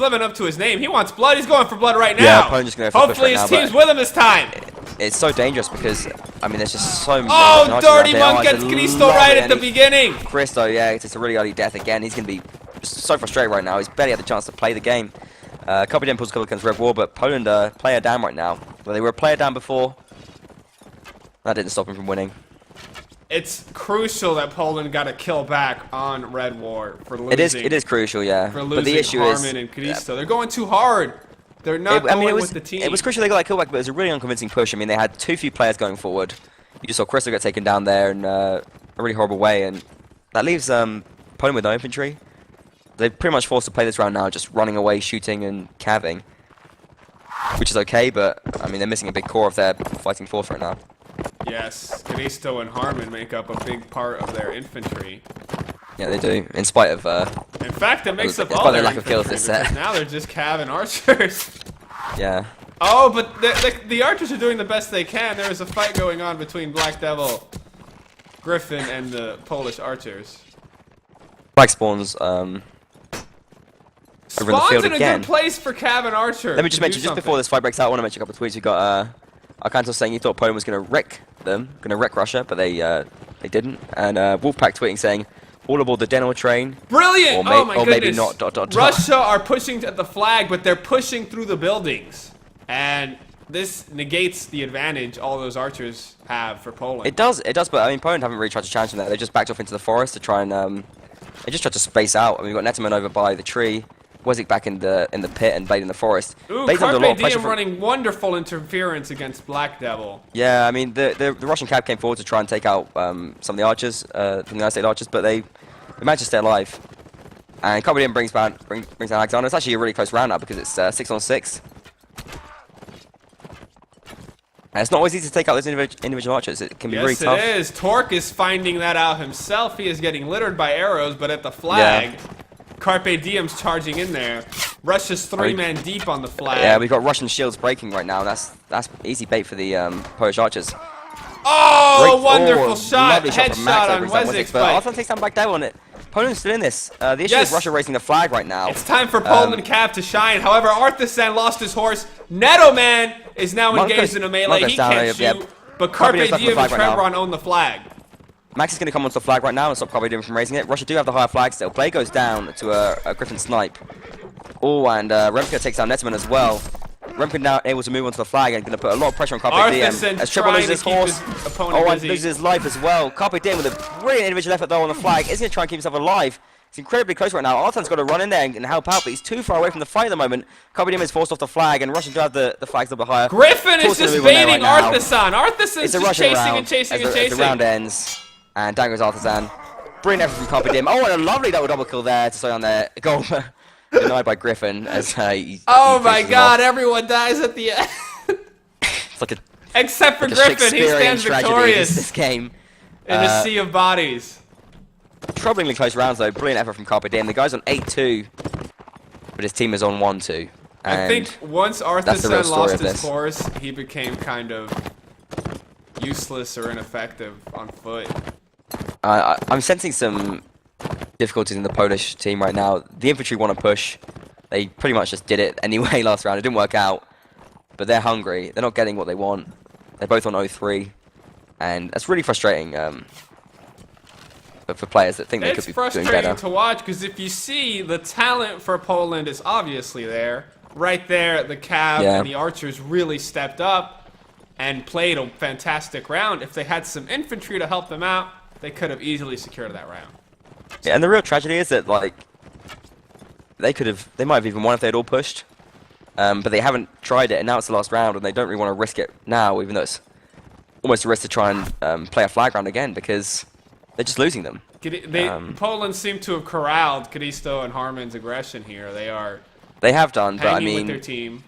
living up to his name. He wants blood. He's going for blood right now. Yeah, Poland's just going for hopefully his team's with him this time. It's so dangerous because, I mean, there's just so many. Oh, Dirty Monk gets Christo right at the beginning. Christo, yeah, it's a really early death again. He's going to be so frustrated right now. He's barely had the chance to play the game. Carpe Diem pulls a couple against Red War, but Poland player down right now. Well, they were a player down before. That didn't stop him from winning. It's crucial that Poland got a kill back on Red War for losing. It is crucial, yeah. For losing but the issue Harman and Christo. They're going too hard. They're not going with the team. It was crucial they got that kill back, but it was a really unconvincing push. I mean, they had too few players going forward. You just saw Christo get taken down there in a really horrible way, and that leaves Poland with no infantry. They're pretty much forced to play this round now, just running away, shooting and calving, which is okay, but I mean, they're missing a big core of their fighting force right now. Yes, Christo and Harman make up a big part of their infantry. Yeah, they do, in spite of... in fact, it makes up all their lack of kills this set. Now they're just cav and archers. Yeah. Oh, but the archers are doing the best they can. There is a fight going on between Black Devil, Griffin, and the Polish archers. Flag spawns, over in the field in a again. good place for cav and archer. Let me just mention, just before this fight breaks out, I want to mention a couple of tweets. We got Arkantos saying he thought Poland was going to wreck them, going to wreck Russia, but they didn't. And Wolfpack tweeting saying, all aboard the Denel train. Brilliant! Or Oh my goodness. maybe not. ... Russia are pushing at the flag, but they're pushing through the buildings. And this negates the advantage all those archers have for Poland. It does, but I mean, Poland haven't really tried to challenge them there. They just backed off into the forest to try and, they just tried to space out. I mean, we've got Netterman over by the tree, Wezik back in the pit, and Blade in the forest. Ooh, Blade's under a lot of pressure Diem running wonderful interference against Black Devil. Yeah, I mean, the Russian cab came forward to try and take out some of the archers, from the United States archers, but they managed to stay alive. And Carpe Diem brings down Alexander. It's actually a really close round now because it's 6-on-6. And it's not always easy to take out those individual archers. It can be really tough. Yes, it is. Torque is finding that out himself. He is getting littered by arrows, but at the flag, Carpe Diem's charging in there. Russia's three-man deep on the flag. Yeah, we've got Russian shields breaking right now. That's easy bait for the Polish archers. Oh, wonderful shot. Lovely shot from Max Headshot on Wezik, but Wezik. Arthur takes down Black Devil on it. Poland's still in this. The issue is Russia racing the flag right now. It's time for Poland Cav to shine. However, Artisan lost his horse. Neto Man is now engaged in a melee. He can't shoot, but Carpe Diem and Trevron own the flag. Max is going to come onto the flag right now and stop Carpe Diem from raising it. Russia do have the higher flag still. Blade goes down to a Griffin snipe. Oh, and Remka takes down Netterman as well. Remka now able to move onto the flag and going to put a lot of pressure on Carpe Diem. As Trevor loses his horse. And loses his life as well. Carpe Diem with a brilliant individual effort though on the flag. Is going to try and keep himself alive. It's incredibly close right now. Artan's got to run in there and help out, but he's too far away from the fight at the moment. Carpe Diem is forced off the flag, and Russian do have the flags a little bit higher. Griffin is just baiting Artisan. Artisan's just chasing and chasing and chasing. The round ends, and down goes Artisan. Brilliant effort from Carpe Diem. Oh, and a lovely double kill there to stay on there. Goal denied by Griffin as oh my god, everyone dies at the end. It's like a except for Griffin, he stands victorious this game. In a sea of bodies. Troublingly close rounds though. Brilliant effort from Carpe Diem. The guy's on 8-2, but his team is on 1-2. I think once Artisan lost his horse, he became kind of useless or ineffective on foot. I'm sensing some difficulties in the Polish team right now. The infantry want to push. They pretty much just did it anyway last round. It didn't work out, but they're hungry. They're not getting what they want. They're both on 0-3, and that's really frustrating. For players that think they could be doing better. It's frustrating to watch because if you see, the talent for Poland is obviously there. Right there, the Cav and the archers really stepped up and played a fantastic round. If they had some infantry to help them out, they could have easily secured that round. Yeah, and the real tragedy is that like they might have even won if they'd all pushed, but they haven't tried it, and now it's the last round, and they don't really want to risk it now, even though it's almost a risk to try and play a flag round again because they're just losing them. Poland seem to have corralled Kadisto and Harman's aggression here. They have done, but I mean, with their team.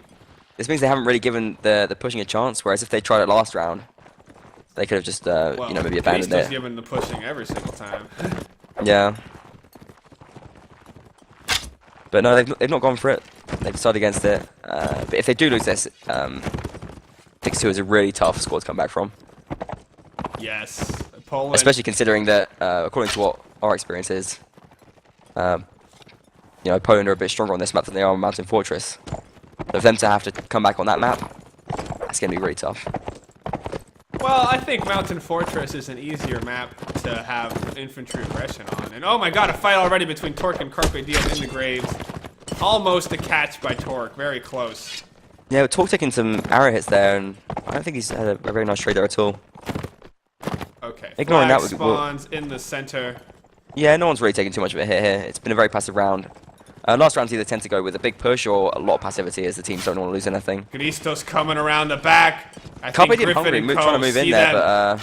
This means they haven't really given the pushing a chance. Whereas if they tried it last round, they could have just maybe abandoned it. Given the pushing every single time. Yeah. But no, they've not gone for it. They've decided against it. But if they do lose this, 6-2 is a really tough score to come back from. Yes. Poland. Especially considering that, according to what our experience is, Poland are a bit stronger on this map than they are on Mountain Fortress. So for them to have to come back on that map, that's going to be really tough. Well, I think Mountain Fortress is an easier map to have infantry aggression on. And oh my god, a fight already between Torque and Carpe Diem in the graves. Almost a catch by Torque, very close. Yeah, Torque taking some arrow hits there, and I don't think he's had a very nice trade there at all. Okay, ignoring flag that, spawns in the center. Yeah, no one's really taking too much of a hit here. It's been a very passive round. Last rounds either tend to go with a big push or a lot of passivity as the teams don't want to lose anything. Gristos coming around the back. Carpe Diem hungry, trying to move in there, but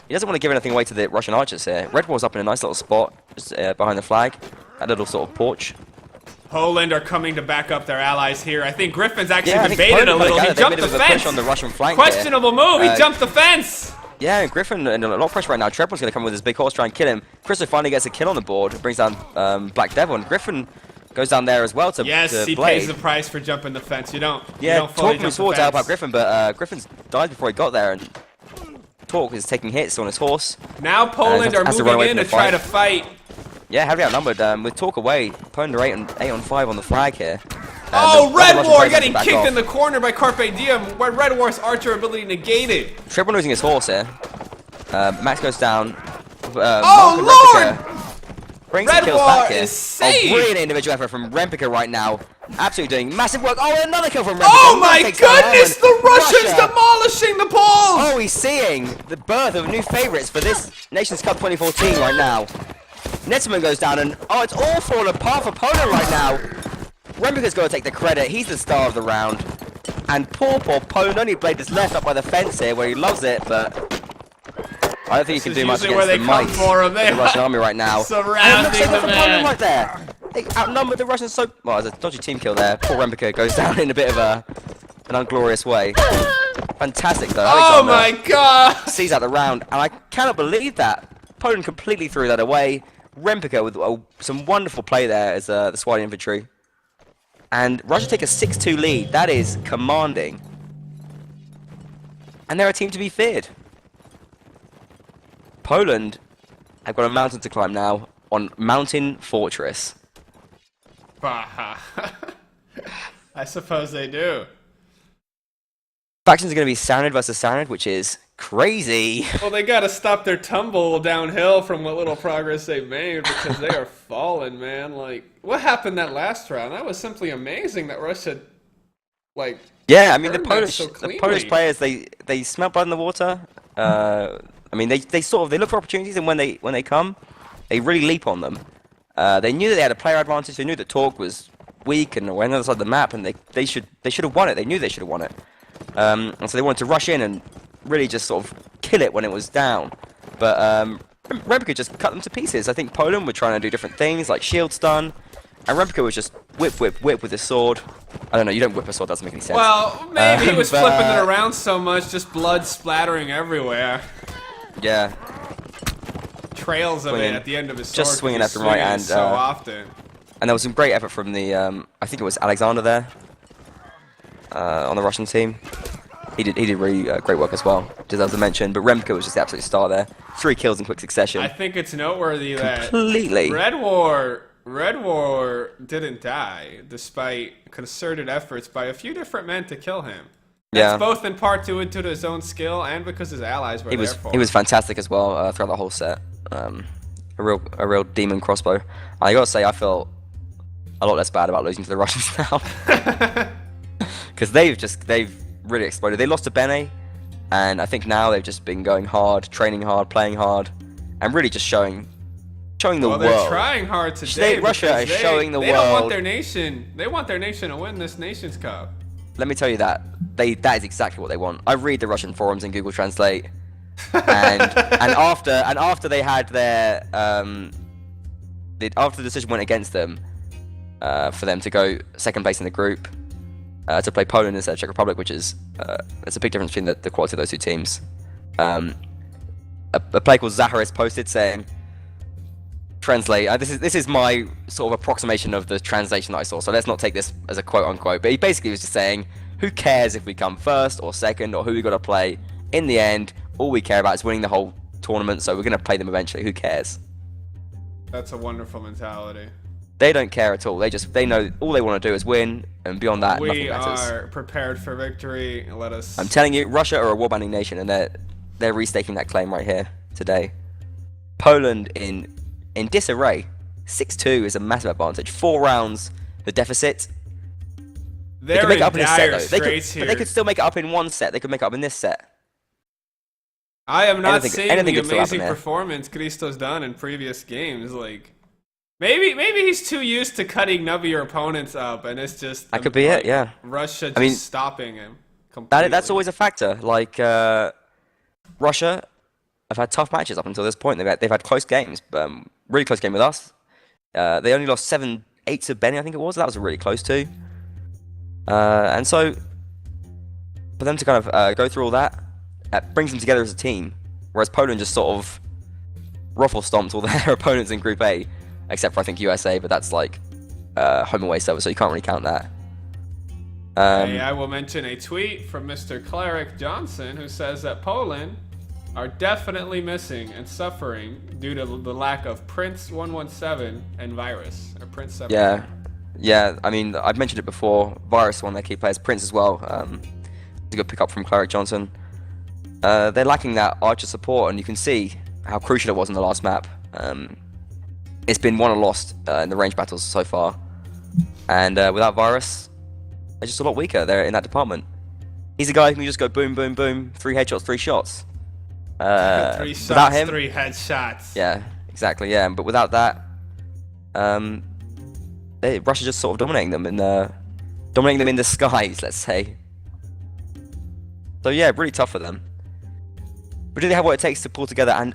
he doesn't want to give anything away to the Russian archers here. Red Wall's up in a nice little spot just behind the flag. That little sort of porch. Poland are coming to back up their allies here. I think Griffin's actually debated a little. He jumped the fence. On the Russian flank questionable move. He jumped the fence. Yeah, and Griffin under a lot of pressure right now. Treblin's going to come with his big horse, try and kill him. Christo finally gets a kill on the board, brings down Black Devil, and Griffin goes down there as well to he Blade. Pays the price for jumping the fence. You don't Torque moves forward to help out Griffin, but Griffin's died before he got there, and Torque is taking hits on his horse. Now Poland are moving in to try to fight. Yeah, heavily outnumbered. With Torque away, Poland are 8-on-5 on the flag here. Oh, the Red Russian War players have to getting back kicked off. in the corner by Carpe Diem. Where Red War's archer ability negated. Triple losing his horse here. Max goes down. Oh, Mark and Lord! Rempika brings Red the kills War back here. is safe. Brilliant individual effort from Rempika right now. Absolutely doing massive work. Oh, another kill from Rempika. Oh my Takes down goodness, Herman. the Russians Russia. demolishing the Poles! Oh, he's seeing the birth of new favourites for this Nations Cup 2014 right now. Netzman goes down and, oh, it's all falling apart for Poland right now. Rempika's got to take the credit. He's the star of the round. And poor Poland only blade is left up by the fence here where he loves it, but I don't think he can do much against the might of the Russian army right now. Surrounding And the from man. Poland right there. They outnumbered the Russians so... Well, there's a dodgy team kill there. Poor Rempika goes down in a bit of an unglorious way. Fantastic, though. Oh Alexander my god! sees out the round, and I cannot believe that. Poland completely threw that away. Rempika with some wonderful play there as the SWAT infantry. And Russia take a 6-2 lead. That is commanding. And they're a team to be feared. Poland have got a mountain to climb now on Mountain Fortress. I suppose they do. Factions are going to be Sounded versus Sounded, which is crazy. Well, they gotta stop their tumble downhill from what little progress they've made because they are falling, man. Like, what happened that last round? That was simply amazing that Russia, like... Yeah, I mean, the turned that Polish, so the cleanly. Polish players, they smell blood in the water. I mean, they sort of, they look for opportunities, and when they come, they really leap on them. They knew that they had a player advantage. They knew that Torque was weak and were on the other side of the map, and they should have won it. They knew they should have won it. And so they wanted to rush in and really just sort of kill it when it was down. But Rempika just cut them to pieces. I think Poland were trying to do different things, like shield stun, and Rempika was just whip with his sword. I don't know, you don't whip a sword, doesn't make any sense. Well, maybe he was but, flipping it around so much, just blood splattering everywhere. Yeah. Trails of it Swinging. at the end of his sword. Just swinging because left and right, swinging it and, so often. And there was some great effort from the, I think it was Alexander there, on the Russian team. He did really great work as well, deserves a mention. But Rempika was just the absolute star there. 3 kills in quick succession. I think it's noteworthy that Completely. Red War didn't die despite concerted efforts by a few different men to kill him. That's Yeah. both in part due to his own skill and because his allies were there for He him. was fantastic as well throughout the whole set. A real demon crossbow. I gotta say, I feel a lot less bad about losing to the Russians now, because they've really exploded. They lost to Bene, and I think now they've just been going hard, training hard, playing hard, and really just showing the Well, world. they're trying hard today. Russia because is showing the they don't want world. their nation. They want their nation to win this Nations Cup. Let me tell you that that is exactly what they want. I read the Russian forums in Google Translate, and after they had their after the decision went against them for them to go second place in the group to play Poland instead of Czech Republic, which is there's a big difference between the quality of those two teams. A player called Zaharis posted saying, translate. This is my sort of approximation of the translation that I saw. So let's not take this as a quote unquote. But he basically was just saying, who cares if we come first or second or who we got to play? In the end, all we care about is winning the whole tournament. So we're going to play them eventually. Who cares? That's a wonderful mentality. They don't care at all. They know all they want to do is win, and beyond that, nothing We matters. are prepared for victory. Let us. I'm telling you, Russia are a war-banding nation, and they're restaking that claim right here today. Poland in disarray. 6-2 is a massive advantage. 4 rounds, the deficit. They They're could make in it up in this set, dire though. straits But here. they could still make it up in one set. They could make it up in this set. I am not seeing anything the could still happen amazing there. performance Christo's done in previous games. Like, maybe he's too used to cutting nubbier opponents up, and it's just That could be it, yeah. Russia just I mean, stopping him completely. That's always a factor. Like, Russia have had tough matches up until this point. They've had close games, really close game with us. They only lost 7-8 to Benny, I think it was. That was really close too. And so, for them to kind of go through all that, brings them together as a team. Whereas Poland just sort of ruffle stomped all their opponents in Group A, except for I think USA, but that's like home away service, so you can't really count that. Hey, I will mention a tweet from Mr. Cleric Johnson who says that Poland are definitely missing and suffering due to the lack of Prince 117 and Virus, or Prince 7. Yeah, Yeah, I mean, I've mentioned it before. Virus, one of their key players, Prince as well. A good pick up from Cleric Johnson. They're lacking that archer support, and you can see how crucial it was in the last map. It's been won or lost in the range battles so far, and without Virus, they're just a lot weaker. They're in that department. He's a guy who can just go boom, boom, boom, 3 headshots, 3 shots. 3 shots, without him, 3 headshots. Yeah, exactly. Yeah, but without that, Russia's just sort of dominating them in the skies, let's say. So yeah, really tough for them. But do they have what it takes to pull together? And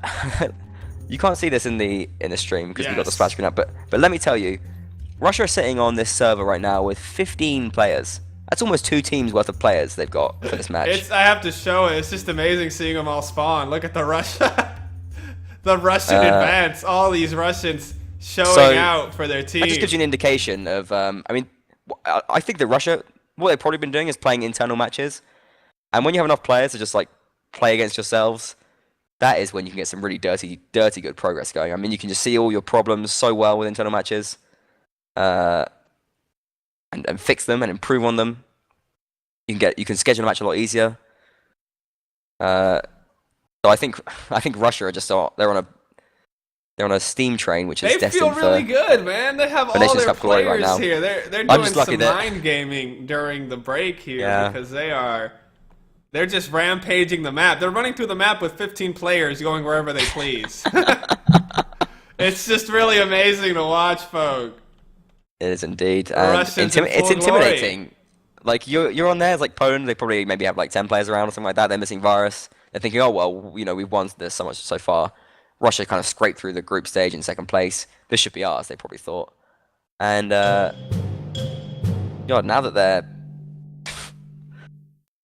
you can't see this in the stream because we've got the splash screen up. But let me tell you, Russia are sitting on this server right now with 15 players. That's almost 2 teams worth of players they've got for this match. I have to show it. It's just amazing seeing them all spawn. Look at the Russia, the Russian advance. All these Russians showing out for their team. That just gives you an indication of. I mean, I think that Russia, what they've probably been doing is playing internal matches, and when you have enough players to just like play against yourselves, that is when you can get some really dirty good progress going. I mean, you can just see all your problems so well with internal matches, and fix them and improve on them. You can schedule a match a lot easier. So I think Russia are just they're on a steam train, which is destined for. They feel really good, man. They have all their players right now. here. They're doing some mind gaming during the break here because they're just rampaging the map. They're running through the map with 15 players going wherever they please. It's just really amazing to watch, folk. It is indeed. It's intimidating. Like you're on there. It's like Poland. They probably maybe have like 10 players around or something like that. They're missing Virus. They're thinking, oh well, we've won this so much so far. Russia kind of scraped through the group stage in second place. This should be ours, they probably thought. And, God, now that they're...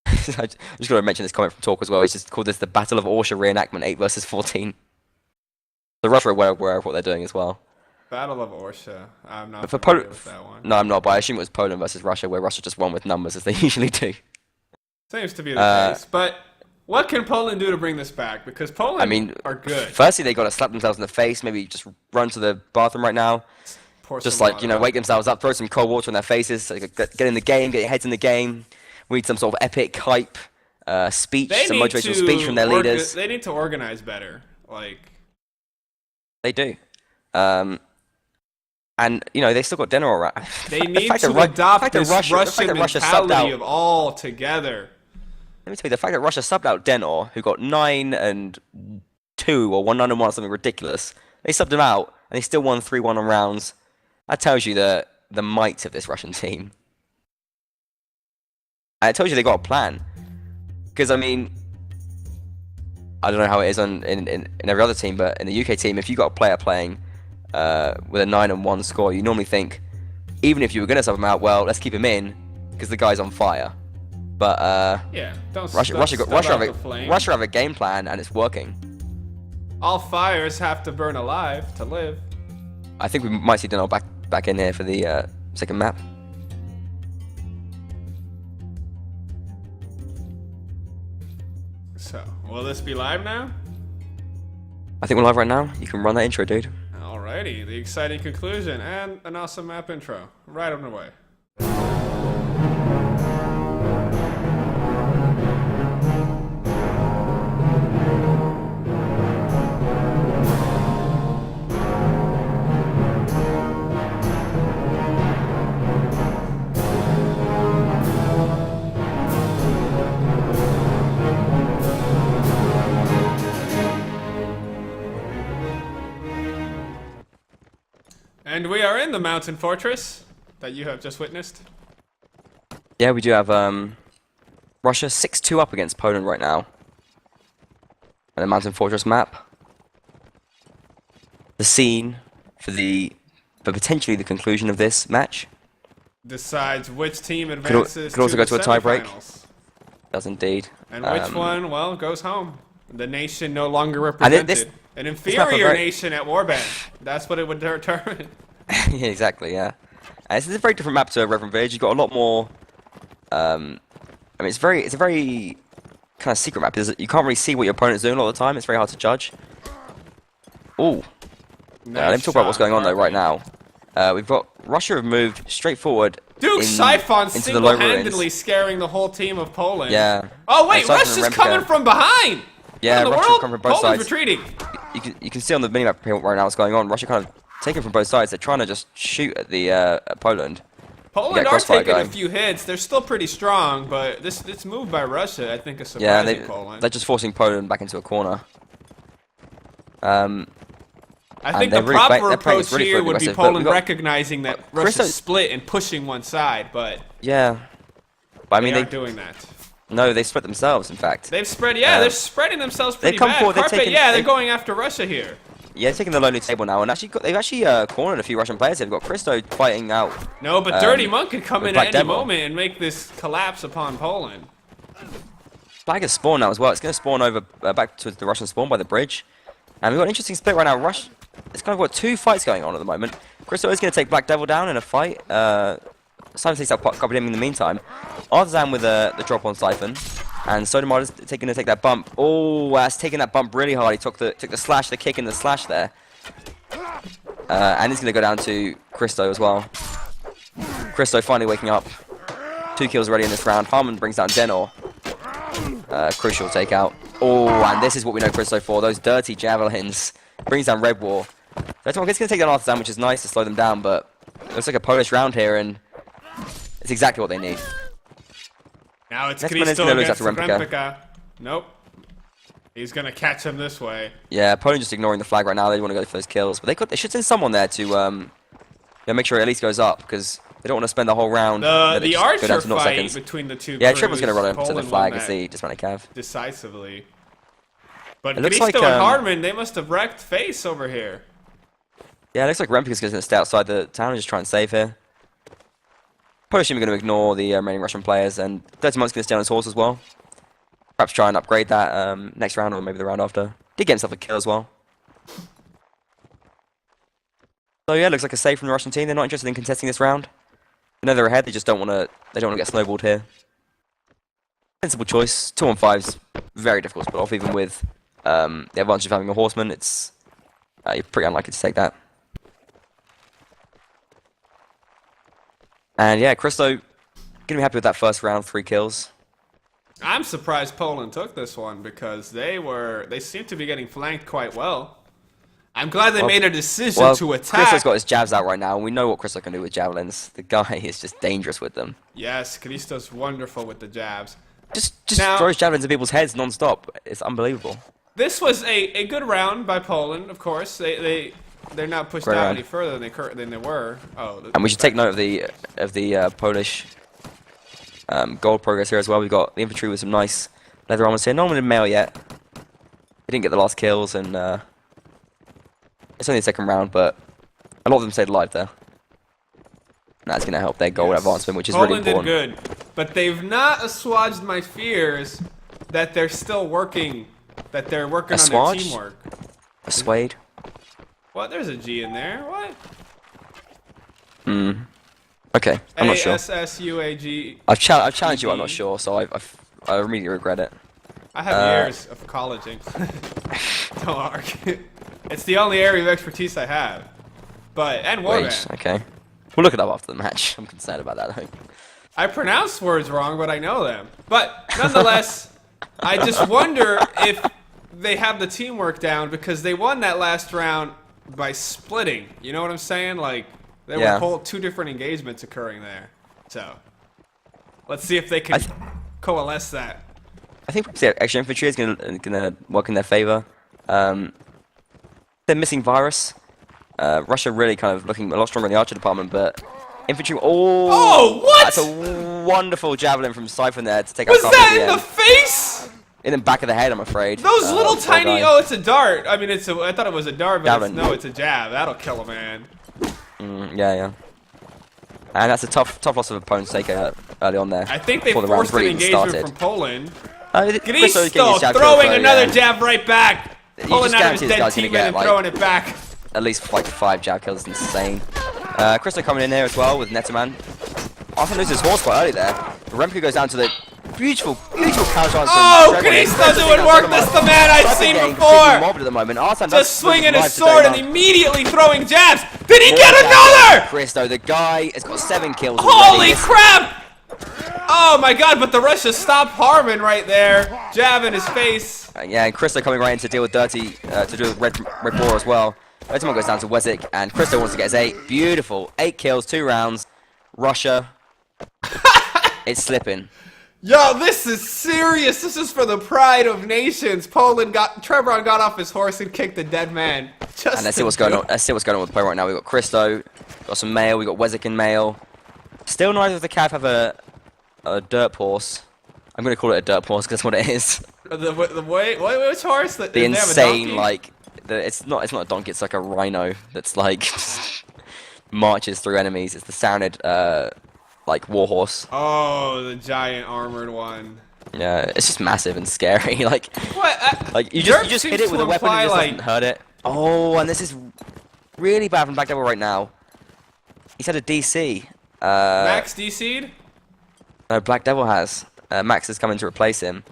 I just got to mention this comment from Talk as well. He's just called this the Battle of Orsha reenactment, 8 versus 14. So Russia are aware of what they're doing as well. Battle of Orsha. I'm not familiar with that one. No, I'm not, but I assume it was Poland versus Russia, where Russia just won with numbers, as they usually do. Seems to be the case, but... What can Poland do to bring this back? Because Poland are good. Firstly, they got to slap themselves in the face. Maybe just run to the bathroom right now. Just like, wake themselves up, throw some cold water on their faces, so they can get in the game, get your heads in the game. We need some sort of epic hype speech, some motivational speech from their leaders. They need to organize better. They do. And, they still got dinner around. They need to adopt this Russian mentality of all together. Let me tell you, the fact that Russia subbed out Denor, who got 9-2 or 1-9-1 or something ridiculous, they subbed him out, and they still won 3-1 on rounds. That tells you the might of this Russian team. And it tells you they got a plan. Because, I mean, I don't know how it is in every other team, but in the UK team, if you got a player playing with a 9-1 score, you normally think, even if you were going to sub him out, well, let's keep him in, because the guy's on fire. But Russia have a game plan and it's working. All fires have to burn alive to live. I think we might see Denol back in here for the second map. So, will this be live now? I think we're live right now. You can run that intro, dude. Alrighty, the exciting conclusion and an awesome map intro. Right on the way. And we are in the mountain fortress that you have just witnessed. Yeah, we do have Russia 6-2 up against Poland right now. And the mountain fortress map. The scene for potentially the conclusion of this match. Decides which team advances could also go to a tiebreak. Semifinals. Does indeed. And which one, well, goes home. The nation no longer represented. An inferior nation at warband. That's what it would determine. Yeah, exactly, yeah. And this is a very different map to Reverend Village. You've got a lot more... I mean, it's a very kind of secret map. You can't really see what your opponent's doing all the time. It's very hard to judge. Ooh. Let me talk about what's going on, though, right now. We've got Russia have moved straight forward. Duke Siphon into the low ruins. single-handedly scaring the whole team of Poland. Yeah. Oh wait, And Siphon Russia's and Remka. coming from behind. Yeah, what in the Russia world? coming from both Poland's sides. retreating. You can see on the minimap here right now what's going on. Russia kind of taking from both sides. They're trying to just shoot at the at Poland. Poland are crossfire taking a going. few hits. They're still pretty strong, but this move by Russia, I think, is Yeah, surprising Poland. they're just forcing Poland back into a corner. I think the they're really proper they're playing approach really here would be aggressive, but we Poland got- recognizing that Christo- Russia's split and pushing one side, but Yeah. But I mean, they aren't doing that. no, they split themselves. In fact. They've spread, they're spreading themselves pretty come bad. forward, they're Carpet, taking- they're they- going after Russia here. Yeah, they're taking the lonely table now, and they've actually cornered a few Russian players. They've got Christo fighting out. No, but Dirty Monk could come with in Black at any Devil. moment and make this collapse upon Poland. Flag has spawned now as well. It's going to spawn over back to the Russian spawn by the bridge. And we've got an interesting split right now. It's kind of got two fights going on at the moment. Christo is going to take Black Devil down in a fight. Siphon takes out Copy in the meantime. Artisan with the drop on Siphon. And Sodomar is going to take that bump. Oh, that's taking that bump really hard. He took the slash, the kick and the slash there. And he's going to go down to Christo as well. Christo finally waking up. 2 kills already in this round. Harmon brings down Denor. Crucial takeout. Oh, and this is what we know Christo for. Those dirty javelins. Brings down Red War. That's going to take down Artisan, which is nice to slow them down, but it looks like a Polish round here, and it's exactly what they need. Now it's Next one is Christo gonna lose against that to Remka. Remka. Nope. He's going to catch him this way. Yeah, Poland just ignoring the flag right now. They want to go for those kills, but they should send someone there to make sure it at least goes up, because they don't want to spend the whole round. The Archer go down to 0 fight seconds. between the two Yeah, crews, Triple's going to run up to the Poland flag won and that see just Cav. decisively. But It looks Christo like, and Hardman, they must have wrecked face over here. Yeah, it looks like Remka's going to stay outside the town and just try and save here. Polish team are going to ignore the remaining Russian players, and Dirty Monk's going to stay on his horse as well. Perhaps try and upgrade that next round or maybe the round after. Did get himself a kill as well. So yeah, looks like a save from the Russian team. They're not interested in contesting this round. They know they're ahead. They just don't want to. They don't want to get snowballed here. Sensible choice. 2-on-5's very difficult to pull off, even with the advantage of having a horseman. It's you're pretty unlikely to take that. And yeah, Christo gonna be happy with that first round, 3 kills. I'm surprised Poland took this one because they seem to be getting flanked quite well. I'm glad they made a decision to attack. Christo's got his jabs out right now, and we know what Christo can do with javelins. The guy is just dangerous with them. Yes, Christo's wonderful with the jabs. Just Now- throws javelins at people's heads non-stop. It's unbelievable. This was a good round by Poland, of course. They're not pushed Great out round. any further than they were. Oh, And we should take note of the Polish gold progress here as well. We've got the infantry with some nice leather armors here. No one in mail yet. They didn't get the last kills, and it's only the second round, but a lot of them stayed alive there. And that's going to help their gold Yes. advancement, which is Poland really important. did good, but they've not assuaged my fears that they're still working, that they're working on their Assuaged? teamwork. Persuade. What? There's a G in there. What? Okay, I'm not sure. A-S-S-U-A-G. I've challenged you, I'm not sure, so I immediately regret it. I have years of colleging. Don't argue. It's the only area of expertise I have. And Wait, Warband. okay. We'll look it up after the match. I'm concerned about that, though. I pronounce words wrong, but I know them. But nonetheless, I just wonder if they have the teamwork down because they won that last round by splitting. You know what I'm saying? Like, there were 2 different engagements occurring there. So, let's see if they can coalesce that. I think the extra infantry is gonna work in their favor. They're missing Virus. Russia really kind of looking a lot stronger in the archer department, but infantry. Oh, what? That's a wonderful javelin from Siphon there to take out. Was that in the face? In the back of the head, I'm afraid. Those little poor tiny. guy. Oh, it's a dart. I mean, I thought it was a dart, but Javelin. no, it's a jab. That'll kill a man. Yeah. And that's a tough loss of opponents take early on there. I think they before the round forced an really even engagement started. from Poland. Christo is getting his Gristo jab throwing kill, so, another yeah. jab right back. Pulling just out his guarantee this dead guy's gonna teammate get, and like, throwing it back. At least like 5 jab kills, insane. Christo coming in here as well with Netaman. Arthur loses his horse quite early there. Remka goes down to the beautiful counter chance. Oh, Cristo doing work. That's the man I've seen before. Mobbed at the moment. Arslan Just swinging his sword and immediately throwing jabs. Did he get another? Cristo, the guy has got 7 kills. Holy crap! Oh my god, but the Russia stopped Harmon right there. Jab in his face. Yeah, and Cristo coming right in to deal with Dirty, to do with Red Boar as well. Ultimate goes down to Wezik, and Cristo wants to get his 8. Beautiful. 8 kills, 2 rounds. Russia. It's slipping. Yo, this is serious. This is for the pride of nations. Trebron got off his horse and kicked the dead man. And let's see what's going on. Let's see what's going on with the play right now. We got Cristo, got some mail. We got Wezik in mail. Still neither of the Cav have a dirt horse. I'm gonna call it a dirt horse because that's what it is. Which horse? The insane it's not a donkey. It's like a rhino that's like marches through enemies. It's the sounded like warhorse. Oh, the giant armored one. Yeah, it's just massive and scary. Like what? Like you just hit it with a weapon and it just doesn't hurt it. Oh, and this is really bad from Black Devil right now. He's had a DC. Max DC'd? No, Black Devil has. Max is coming to replace him.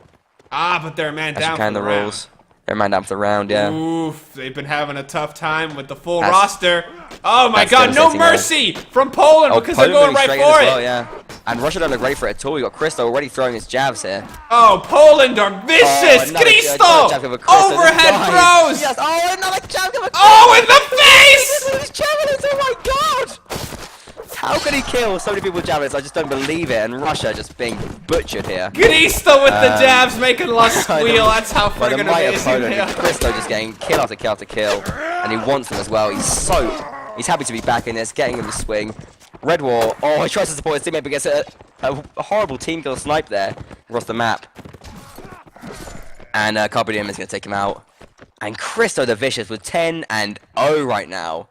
Ah, but they're a man down for the round. They're a man down for the round, yeah. Oof, they've been having a tough time with the full roster. Oh my god, no mercy from Poland because they're going right for it. Well, yeah. And Russia don't look ready for it at all. We got Cristo already throwing his jabs here. Oh, Poland are vicious! Cristo! Overhead throws! Yes. Oh, another jab! Oh, in the face! His javelins! Oh my god! How can he kill so many people with javelins? I just don't believe it. And Russia just being butchered here. Cristo with the jabs making Lust squeal. That's how friggin' amazing they are. Cristo just getting kill after kill after kill. And he wants them as well. He's happy to be back in this, getting him to swing. Red War, oh, he tries to support his teammate, but gets a horrible team kill snipe there across the map. And Carpe Diem is going to take him out. And Cristo the Vicious with 10-0 right now.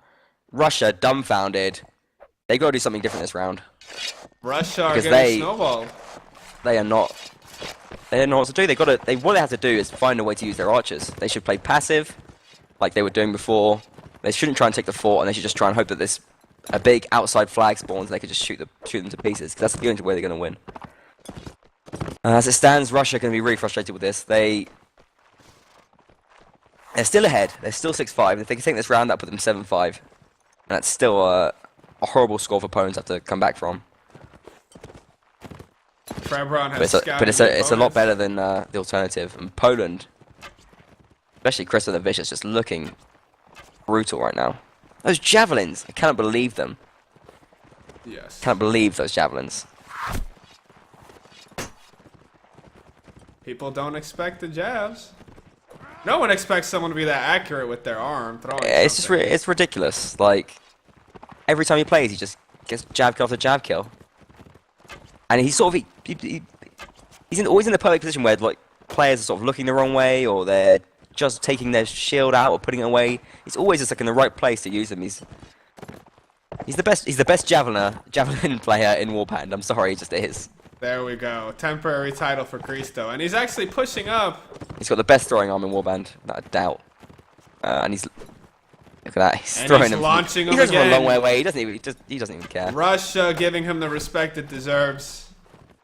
Russia dumbfounded. They've got to do something different this round. Russia are getting snowballed. They are not. They don't know what to do. What they have to do is find a way to use their archers. They should play passive, like they were doing before. They shouldn't try and take the fort, and they should just try and hope that a big outside flag spawns, and they could just shoot them to pieces. Because that's the only way they're going to win. As it stands, Russia are going to be really frustrated with this. They're still ahead. They're still 6-5. If they can take this round, that put them 7-5, and that's still a horrible score for opponents have to come back from. But it's a lot better than the alternative. And Poland, especially Cristo the Vicious, just looking brutal right now. Those javelins, I cannot believe them. Yes. Can't believe those javelins. People don't expect the jabs. No one expects someone to be that accurate with their arm throwing. It's just it's ridiculous. Like every time he plays, he just gets jab kill after jab kill. And he's sort of he's always in the perfect position where like players are sort of looking the wrong way, or they're just taking their shield out or putting it away. He's always just like in the right place to use them. He's the best. He's the best javelin player in Warband. I'm sorry, he just is. There we go. Temporary title for Cristo, and he's actually pushing up. He's got the best throwing arm in Warband, without a doubt. And he's look at that. He's throwing him. Launching him he does again. From a long way away. He doesn't even care. Russia giving him the respect it deserves.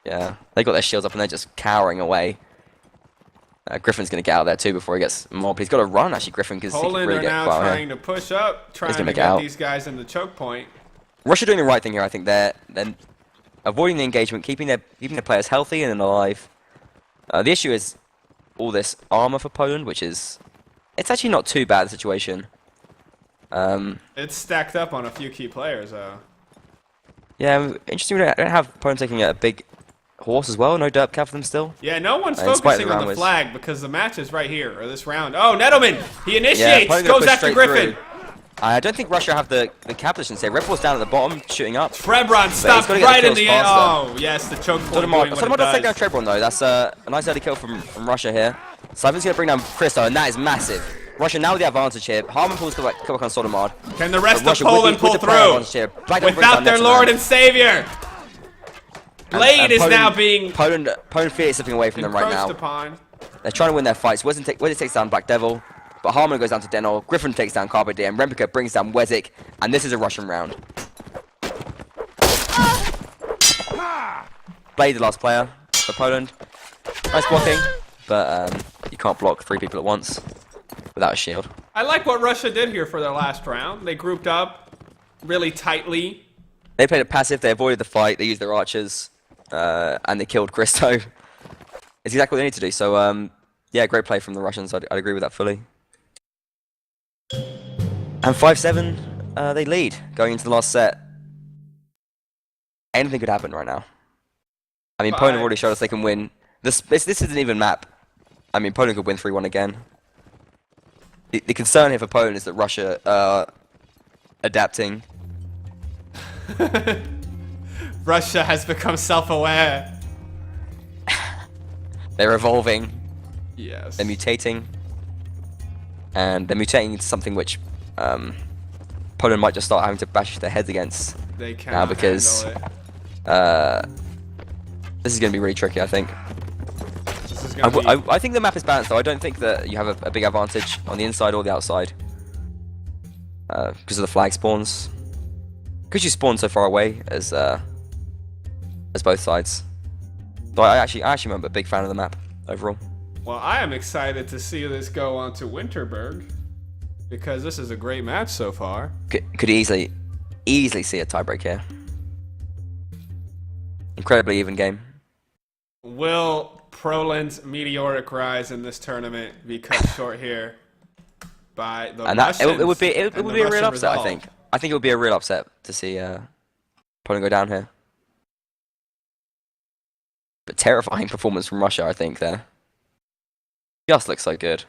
Yeah, they got their shields up and they're just cowering away. Griffin's going to get out there too before he gets mobbed. He's got to run actually, Griffin, because he can really get now trying to push up, trying to get these guys in the choke point. Russia doing the right thing here. I think they're avoiding the engagement, keeping their players healthy and alive. The issue is all this armor for Poland, which is it's actually not too bad the situation. It's stacked up on a few key players though. Yeah, interesting. We don't have Poland taking a big horse as well. No dirt cap for them still. Yeah, no one's focusing on the flag because the match is right here, or this round. Oh, Nettleman! He initiates, goes after Griffin. I don't think Russia have the cap positions here. Red Bull's down at the bottom, shooting up. Trebron stopped right in the end. Oh, yes, the choke point. Sodomod does take down Trebron though. That's a nice early kill from Russia here. Simon's going to bring down Cristo, and that is massive. Russia now with the advantage here. Harmon pulls come back on Sodomod. Can the rest of Poland pull through without their Lord and Savior? Blade is now being Poland fear slipping away from them right now. They're trying to win their fights. Wezik takes down Black Devil, but Harmon goes down to Denol. Griffin takes down Carpe Diem. Rempika brings down Wezik, and this is a Russian round. Blade, the last player for Poland. Nice blocking, but you can't block 3 people at once without a shield. I like what Russia did here for their last round. They grouped up really tightly. They played a passive, they avoided the fight, they used their archers, and they killed Christo. It's exactly what they need to do, so yeah, great play from the Russians, I'd agree with that fully. And 5-7, they lead going into the last set. Anything could happen right now. I mean, Poland already showed us they can win. This is an even map. I mean, Poland could win 3-1 again. The concern here for Poland is that Russia are adapting. Russia has become self-aware. They're evolving. Yes. They're mutating. And they're mutating into something which Poland might just start having to bash their heads against They now because handle it. This is going to be really tricky, I think. This is gonna be... I think the map is balanced, though. I don't think that you have a big advantage on the inside or the outside because of the flag spawns. Because you spawn so far away as both sides. So I actually am a big fan of the map overall. Well, I am excited to see this go on to Winterberg because this is a great match so far. Could easily see a tiebreak here. Incredibly even game. Will Poland's meteoric rise in this tournament be cut short here by the Russians? It would be a real Russian upset, resolve? I think. I think it would be a real upset to see Poland go down here. But terrifying performance from Russia, I think, there. Just looks so good.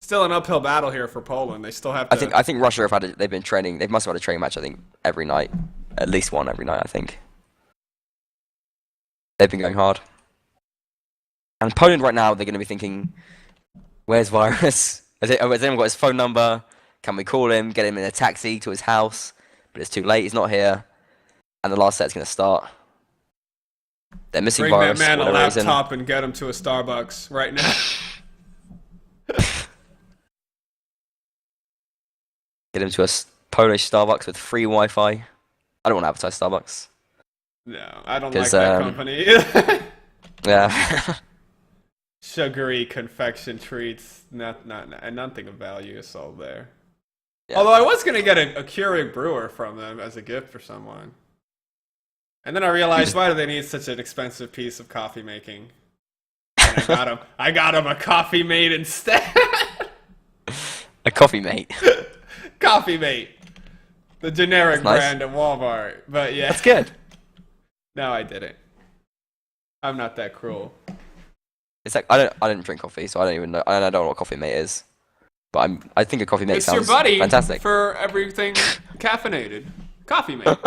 Still an uphill battle here for Poland. They still have to... I think Russia they've been training. They must have had a training match, I think, every night. At least one every night, I think. They've been going hard. And Poland right now, they're going to be thinking, where's Virus? Has anyone got his phone number? Can we call him, get him in a taxi to his house? But it's too late, he's not here. And the last set's going to start. They're missing Bring Virus. that man a reason. laptop and get him to a Starbucks right now. Get him to a Polish Starbucks with free Wi-Fi. I don't want to advertise Starbucks. No, I don't like that company either. Yeah. Sugary confection treats, nothing of value is sold there. Yeah. Although I was gonna get a Keurig brewer from them as a gift for someone, and then I realized why do they need such an expensive piece of coffee making? And I got him a coffee mate instead. A coffee mate. Coffee Mate, the generic nice. brand at Walmart. But yeah, That's good. No, I didn't. I'm not that cruel. It's like I don't drink coffee, so I don't even know. I don't know what coffee mate is. But I think a coffee mate It's sounds your buddy fantastic. for everything caffeinated. Coffee Mate.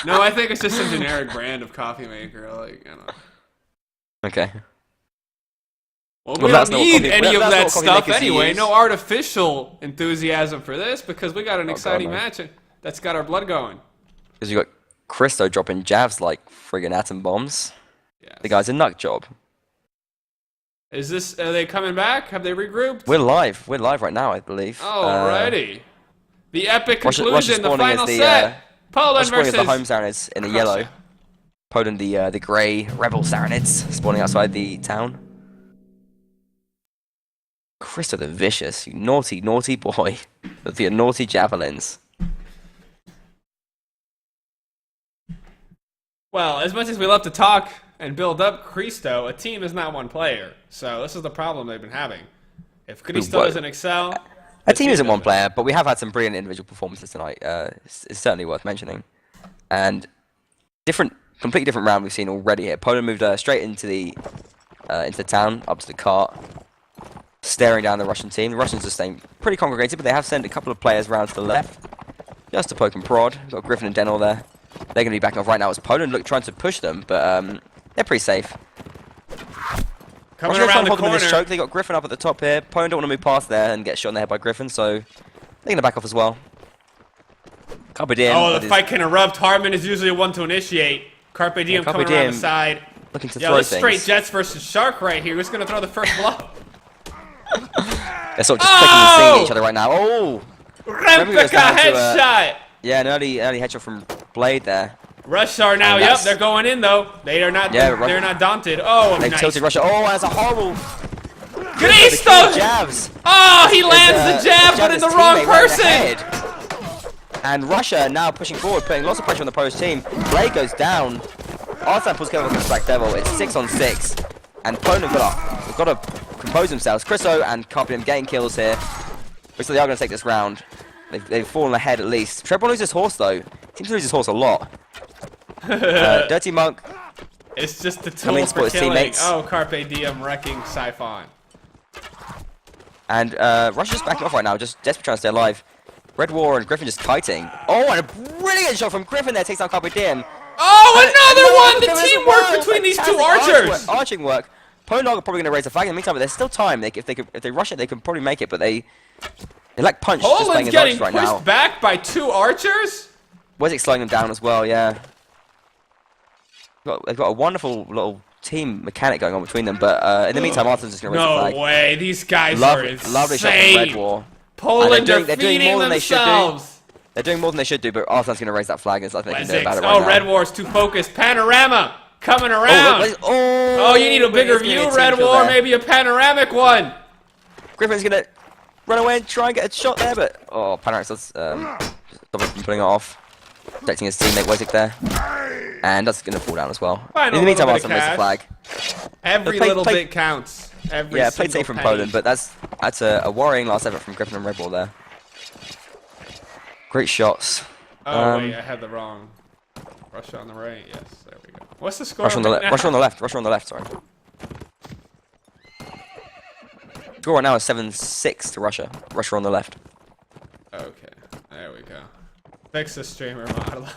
No, I think it's just a generic brand of coffee maker. Like, you know. Okay. Well, we don't need any of that stuff makers anyway. use. No artificial enthusiasm for this because we got an exciting God, no. match that's got our blood going. Because you got Christo dropping jabs like friggin' atom bombs. Yes. The guy's a nut job. Is this? Are they coming back? Have they regrouped? We're live. We're live right now, I believe. Alrighty. The epic Russia's conclusion, the spawning final as the, set. Poland spawning as versus the home Saranids in the Russia. yellow. Poland the grey rebel Saranids spawning outside the town. Christo the Vicious, you naughty, naughty boy. With your naughty javelins. Well, as much as we love to talk and build up Christo, a team is not one player. So this is the problem they've been having. If Christo doesn't excel... A team isn't one player, but we have had some brilliant individual performances tonight. It's certainly worth mentioning. And completely different round we've seen already here. Poland moved straight into the town, up to the cart, staring down the Russian team. The Russians are staying pretty congregated, but they have sent a couple of players round to the left, just to poke and prod. We've got Griffin and Denel there. They're going to be backing off right now as Poland trying to push them, but they're pretty safe. Coming Russia's around trying to the hold them in corner. this choke. They got Griffin up at the top here. Poland don't want to move past there and get shot in the head by Griffin, so they're going to back off as well. Carpe Diem. Oh, the fight can erupt. Harmon is usually the one to initiate. Carpe Diem Carpe coming around the Diem side. looking to Yo, throw this things. straight Jets versus Shark right here. Who's going to throw the first blow? They're sort of just clicking and seeing at each other right now. Oh! Rempica goes down to, headshot! Yeah, an early headshot from Blade there. Russia are now, yep, they're going in though. They are not, they're not daunted. Oh, they've nice. tilted Russia. Oh, that's a horrible. Cristo! Jabs. Oh, he lands the jab, but in the wrong person. And Russia now pushing forward, putting lots of pressure on the Polish team. Blade goes down. Arslan pulls together against Black Devil. It's 6 on 6. And Poland got to compose themselves. Cristo and Carpium getting kills here. Looks like they are going to take this round. They've fallen ahead at least. Trebron loses his horse though. Seems to lose his horse a lot. Dirty Monk. It's just the tool for killing. Teammates. Oh, Carpe Diem wrecking Siphon. And Russia's backing off right now, just desperate trying to stay alive. Red War and Griffin just kiting. Oh, and a brilliant shot from Griffin there takes down Carpe Diem. Oh, another one! The teamwork between these two archers! Arching work. Poland are probably going to raise a flag in the meantime, but there's still time. If they rush it, they can probably make it, but they lack punch. Poland's getting pushed back by 2 archers? Wezik's slowing them down as well, yeah. They've got a wonderful little team mechanic going on between them, but in the meantime, Arthur's just going to raise the flag. No way, these guys are insane. Lovely shot from Red War. Poland are feeding themselves. They're doing more than they should do, but Arthur's going to raise that flag. There's nothing they can do about it right now. Red War's too focused. Panorama coming around. Oh, you need a bigger view, Red War. Maybe a panoramic one. Griffin's going to run away and try and get a shot there, but Panoramic does stop him from pulling it off. Protecting his teammate Wezik there. And that's going to fall down as well. In the meantime, Arthur raised the flag. Every little bit counts. Yeah, played safe from Poland, but that's a worrying last effort from Griffin and Red Bull there. Great shots. Oh wait, I had the wrong. Russia on the right. Yes, there we go. What's the score? Russia on the left. Russia on the left. Russia on the left. Sorry. Score right now is 7-6 to Russia. Russia on the left. Okay, there we go. Fix the streamer model.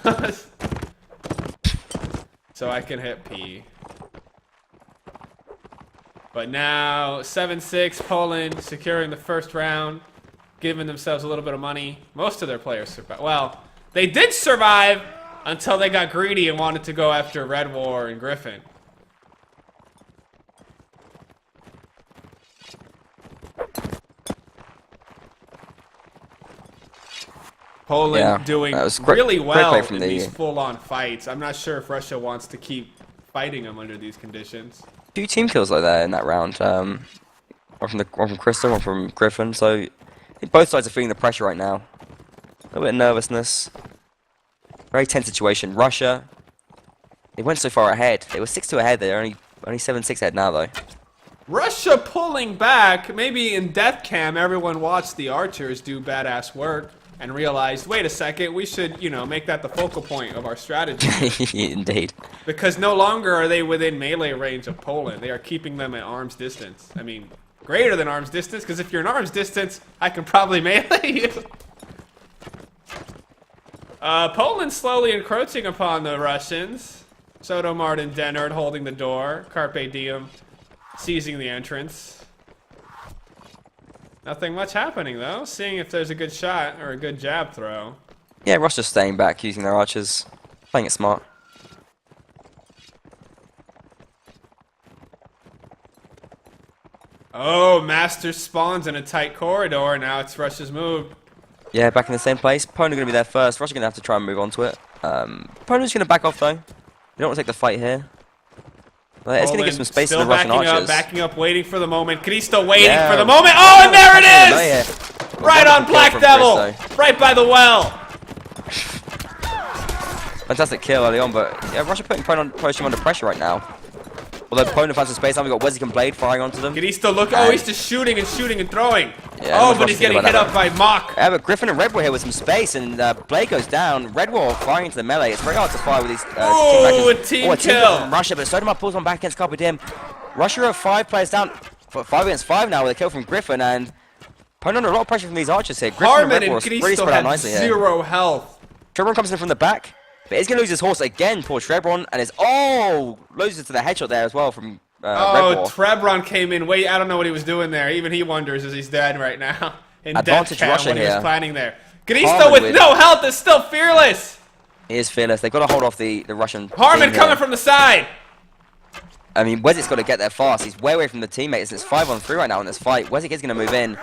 So I can hit P. But now 7-6 Poland securing the first round, giving themselves a little bit of money. Most of their players survived. Well, they did survive until they got greedy and wanted to go after Red War and Griffin. Poland doing really well in these full-on fights. I'm not sure if Russia wants to keep fighting them under these conditions. 2 team kills like that in that round. One from Crystal, one from Griffin. So I think both sides are feeling the pressure right now. A little bit of nervousness. Very tense situation. Russia, they went so far ahead. They were 6-2 ahead. They're only 7-6 ahead now, though. Russia pulling back. Maybe in Death Cam, everyone watched the archers do badass work and realized, wait a second, we should, make that the focal point of our strategy. Indeed. Because no longer are they within melee range of Poland. They are keeping them at arm's distance. I mean, greater than arm's distance, because if you're in arm's distance, I can probably melee you. Poland slowly encroaching upon the Russians. Soto Martin Dennard holding the door. Carpe Diem seizing the entrance. Nothing much happening, though. Seeing if there's a good shot or a good jab throw. Yeah, Russia's staying back, using their archers. Playing it smart. Oh, Master spawns in a tight corridor. Now it's Russia's move. Yeah, back in the same place. Poland are going to be there first. Russia's going to have to try and move on to it. Poland's going to back off, though. You don't want to take the fight here. It's going to give some space to the Russian archers. Backing up, waiting for the moment. Cristo waiting for the moment. Oh, and there it is! Right on Black Devil! Right by the well! Fantastic kill early on, but yeah, Russia putting Polish team under pressure right now. Although Poland finds some space, now we've got Wezik and Blade firing onto them. Cristo, look, he's just shooting and throwing. Yeah, but he's getting hit up by Mach. Yeah, but Griffin and Red War here with some space, and Blade goes down. Red War firing into the melee. It's very hard to fire with these a team kill from Russia, but Sotomar pulls one back against Carpe Diem. Russia are 5 players down, 5 against 5 now with a kill from Griffin, and Poland under a lot of pressure from these archers here. Griffin Harman and Red War really spread out nicely here. 0 health. Trebron comes in from the back, but he's going to lose his horse again, poor Trebron, and is loses to the headshot there as well from Trebron came in. Wait, I don't know what he was doing there. Even he wonders as he's dead right now. In Advantage Russia when here. He was planning there. Cristo with no health is still fearless. He is fearless. They've got to hold off the Russian Harman team coming from the side. I mean, Wezik's got to get there fast. He's way away from the teammates. It's 5-on-3 right now in this fight. Wezik is going to move in.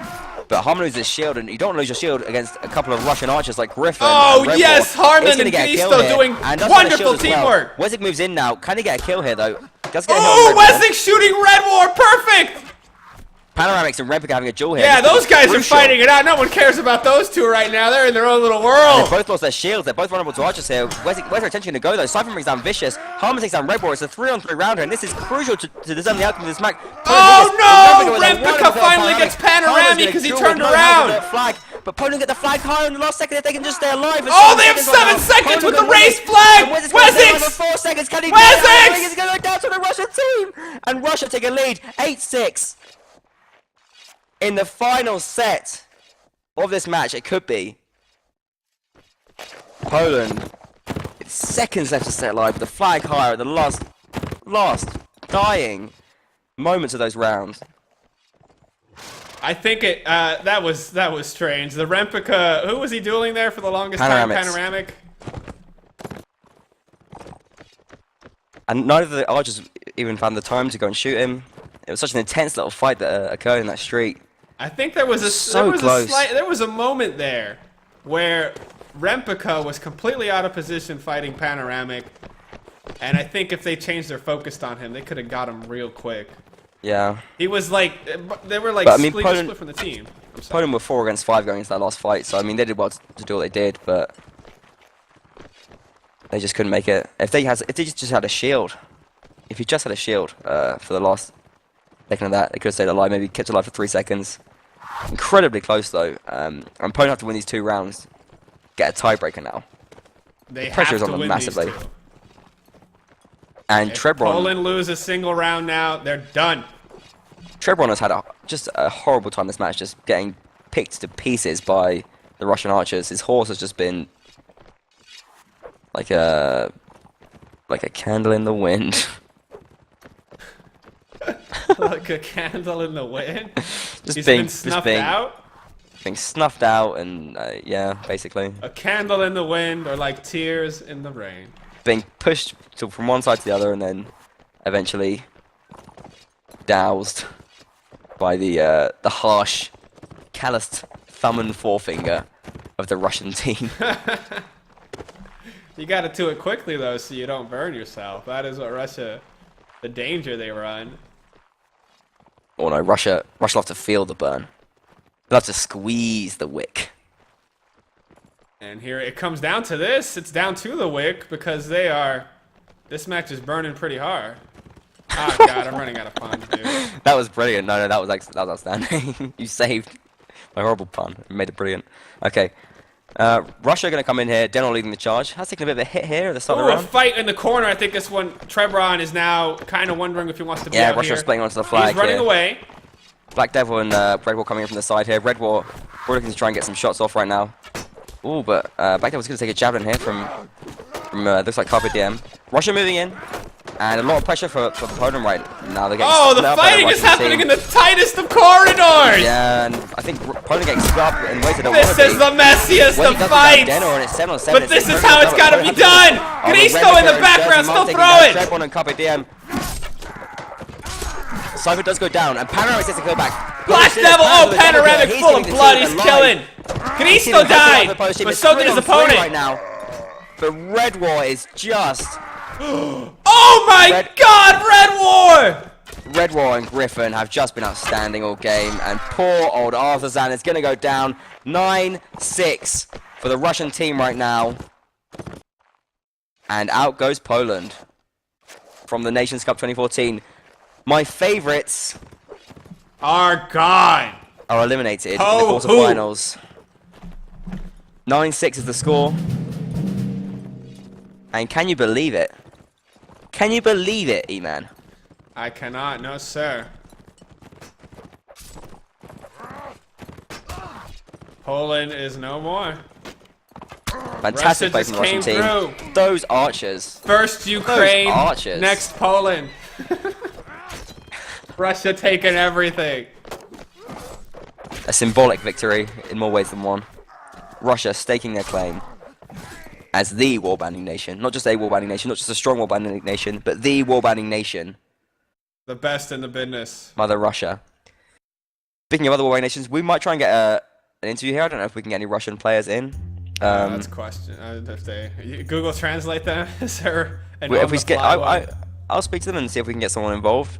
But Harmon loses his shield, and you don't lose your shield against a couple of Russian archers like Griffin. Oh, and Red yes, War. Harmon He's gonna and get a kill Gnisto here, doing and does have a shield wonderful as well. teamwork. Wesig moves in now. Can he get a kill here, though? Does get a hit Oh, on Red War. Wesig shooting Red War, perfect! Panoramics and Rempic having a duel here. Yeah, This those is guys are crucial. fighting it out. No one cares about those two right now. They're in their own little They world. both lost their shields. They're both vulnerable to archers here. Where's their attention going to go, though? Siphon brings down Vicious. Harmon takes down Red War. It's a 3-on-3 round here, and this is crucial to determine the outcome of this match. Oh, no! Rempic Rempic finally gets panoramic because he turned around. Flag, but Poland get the flag high in the last second if they can just stay alive. Oh, they have 7 seconds with the race flag! Wesig! Wesig! 4 seconds. Can he Wesig! He's going to go down to the Russian team. And Russia take a lead, 8-6. In the final set of this match, it could be Poland. It's seconds left to stay alive. The flag higher at the last dying moments of those rounds. I think that was strange. The Rempica, who was he dueling there for the longest time? Panoramics. Panoramic. And neither of the archers even found the time to go and shoot him. It was such an intense little fight that occurred in that street. I think there was there was a moment there where Rempica was completely out of position fighting Panoramic, and I think if they changed their focus on him, they could have got him real quick. Yeah. He was like, they were like But, I mean, split from the team. I'm sorry. Poland were 4 against 5 going into that last fight, so I mean they did well to do what they did, but they just couldn't make it. If they just had a shield, if he just had a shield for the last second of that, they could have stayed alive, maybe kept alive for 3 seconds. Incredibly close though. And Poland have to win these 2 rounds, get a tiebreaker now. They Pressure have is on to them win massively. these two. And If Trebron Poland lose a single round now, they're done. has had just a horrible time this match, just getting picked to pieces by the Russian archers. His horse has just been like a candle in the wind. Like a candle in the wind. Just He's being been snuffed out. being snuffed out, and yeah, basically A candle in the wind, or like tears in the rain. being pushed from one side to the other, and then eventually doused by the harsh, calloused thumb and forefinger of the Russian team. You gotta do it quickly though, so you don't burn yourself. That is what the danger they run. Oh no, Russia will have to feel the burn. They'll have to squeeze the wick. And here it comes down to this. It's down to the wick because this match is burning pretty hard. Oh god, I'm running out of puns, dude. That was brilliant. No, that was outstanding. You saved my horrible pun. You made it brilliant. Okay. Russia are going to come in here. Denol leading the charge. Has taken a bit of a hit here at the start of Ooh, the a round. fight in the corner. I think this one, Trebron is now kind of wondering if he wants to be out Russia here. splitting onto the flag He's running here. away. Black Devil and Red War coming in from the side here. Red War, we're looking to try and get some shots off right now. Ooh, but Black Devil's going to take a javelin here from looks like Carpe Diem. Russia moving in. And a lot of pressure for Poland right now. They're getting Oh, split the up by fighting is Russian happening team. in the tightest of corridors! Yeah, and I think Poland getting split up in ways they don't This want to is be. the messiest When of he does fights! Denol, and it's 7 on 7. But this is how it's gotta be done! Gnisto in the background, still throw it! Trebon and Carpe Diem. Cypher does go down, and Panoramic takes a kill back. Black Devil, oh, Panoramic full of blood, he's killing! Gnisto died, but so did his opponent! Right now. But Red War is just... Oh my god, Red War! Red War and Griffin have just been outstanding all game, and poor old Artisan is going to go down 9-6 for the Russian team right now. And out goes Poland from the Nations Cup 2014. My favourites Our god! are eliminated in the Oh, quarterfinals. 9-6 is the score. And can you believe it? Can you believe it, E-Man? I cannot, no sir. Poland is no more. Fantastic play Russia from the Russian just team. came through. Those archers. First Ukraine, archers. next Poland. Russia taking everything. A symbolic victory in more ways than one. Russia staking their claim as the war-banding nation. Not just a war-banding nation, not just a strong war-banding nation, but the war-banding nation. The best in the business. Mother Russia. speaking of other warring nations, we might try and get an interview here. I don't know if we can get any Russian players in. That's a question. If they Google Translate them, is there an if we get, one? I'll speak to them and see if we can get someone involved.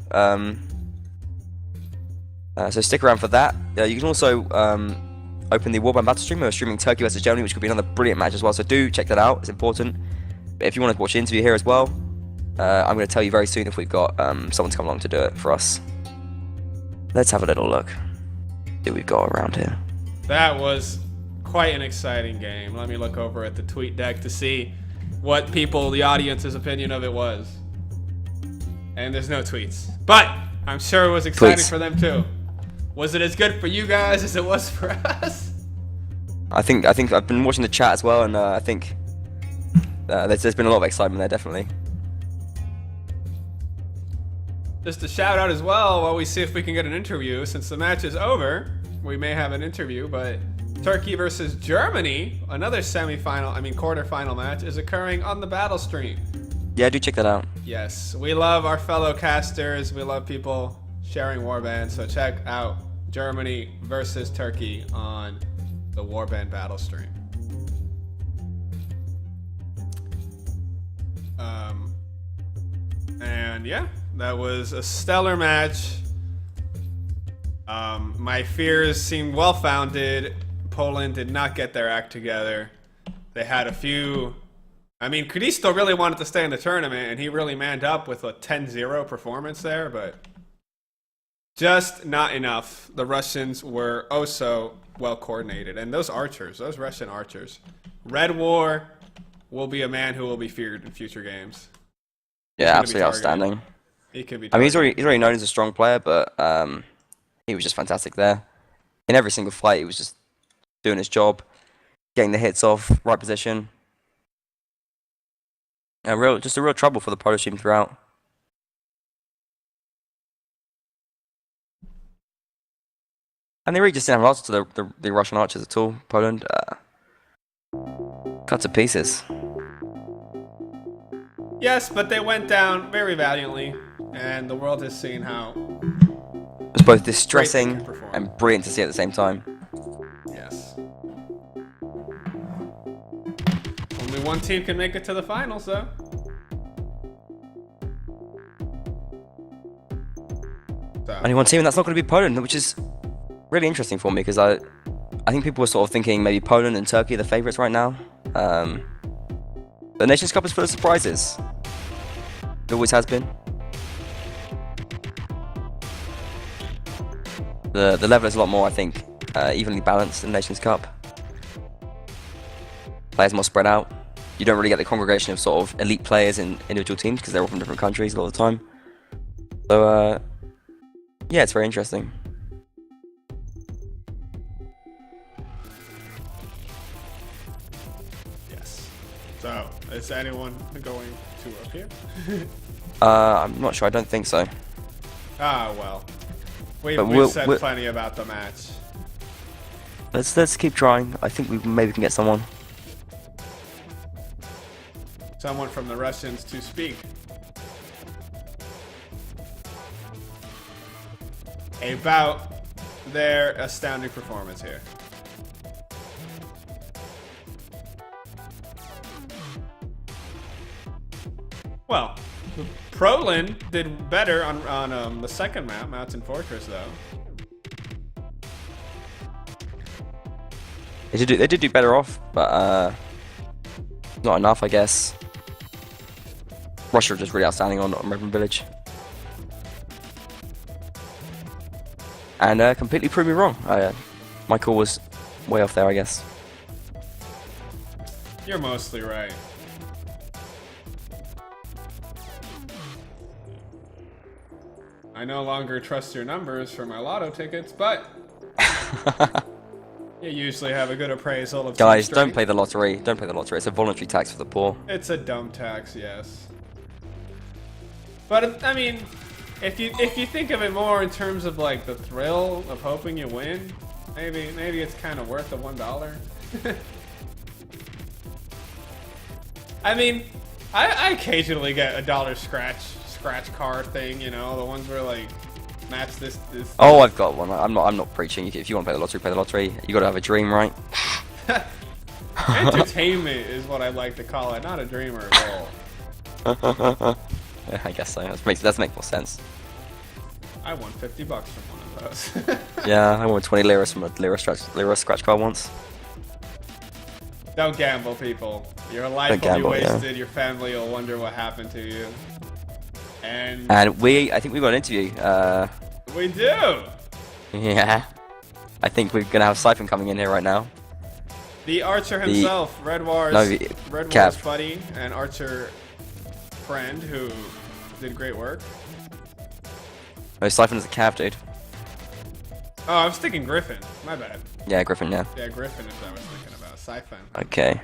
So stick around for that. You can also open the Warband Battle stream. We're streaming Turkey versus Germany, which could be another brilliant match as well. So do check that out. It's important. But if you want to watch the interview here as well, I'm going to tell you very soon if we've got someone to come along to do it for us. Let's have a little look. See what we've got around here. That was quite an exciting game. Let me look over at the tweet deck to see what the audience's opinion of it was. And there's no tweets. But I'm sure it was exciting for them too. Was it as good for you guys as it was for us? I think I've been watching the chat as well, and I think there's been a lot of excitement there, definitely. Just a shout out as well while we see if we can get an interview. Since the match is over, we may have an interview, but Turkey versus Germany, another quarterfinal match, is occurring on the battle stream. Yeah, do check that out. Yes, we love our fellow casters. We love people sharing Warband, so check out Germany versus Turkey on the Warband battle stream. And yeah, that was a stellar match. My fears seemed well-founded. Poland did not get their act together. They had a few... Kristo really wanted to stay in the tournament, and he really manned up with a 10-0 performance there, but just not enough. The Russians were oh so well coordinated, and those Russian archers. Red War will be a man who will be feared in future games. Yeah, absolutely outstanding. He could be. He's already known as a strong player, but he was just fantastic there. In every single fight, he was just doing his job, getting the hits off, right position. Just a real trouble for the Polish team throughout. And they really just didn't have answers to the Russian archers at all. Poland cut to pieces. Yes, but they went down very valiantly, and the world has seen how It was both distressing and brilliant to see at the same time. Yes. Only one team can make it to the finals, though. Only one team, and that's not going to be Poland, which is really interesting for me because I think people were sort of thinking maybe Poland and Turkey are the favourites right now. The Nations Cup is full of surprises. It always has been. The level is a lot more, I think, evenly balanced in the Nations Cup. Players more spread out. You don't really get the congregation of sort of elite players in individual teams because they're all from different countries a lot of the time. So, yeah, it's very interesting. Yes. So, is anyone going to up here? I'm not sure. I don't think so. Ah, well. We've said plenty about the match. Let's keep trying. I think we maybe can get someone. Someone from the Russians to speak. About their astounding performance here. Well, Poland did better on the second map, Mountain Fortress, though. They did do better off, but not enough, I guess. Russia was just really outstanding on Reverend Village. And completely proved me wrong. My call was way off there, I guess. You're mostly right. I no longer trust your numbers for my lotto tickets, but you usually have a good appraisal of. Guys, don't play the lottery. Don't play the lottery. It's a voluntary tax for the poor. It's a dumb tax, yes. But I mean, if you think of it more in terms of like the thrill of hoping you win, maybe it's kind of worth the $1. I mean, I occasionally get a dollar scratch card thing, you know, the ones where like match this. Oh, I've got one. I'm not preaching. If you want to play the lottery, play the lottery. You got to have a dream, right? Entertainment is what I like to call it, not a dream or a goal. Yeah, I guess so. That makes more sense. I won $50 from one of those. Yeah, I won 20 liras from a lira scratch card once. Don't gamble, people. Your life will gamble, be yeah. wasted. Your family will wonder what happened to you. And And I think we got an interview. we do. Yeah. I think we're gonna have Siphon coming in here right now. The Archer himself, Red War's Cav. buddy and Archer friend who did great work. Oh, Siphon is a cav, dude. Oh, I was thinking Griffin. My bad. Yeah, Griffin. Yeah. Yeah, Griffin is what I was thinking about. Siphon. Okay.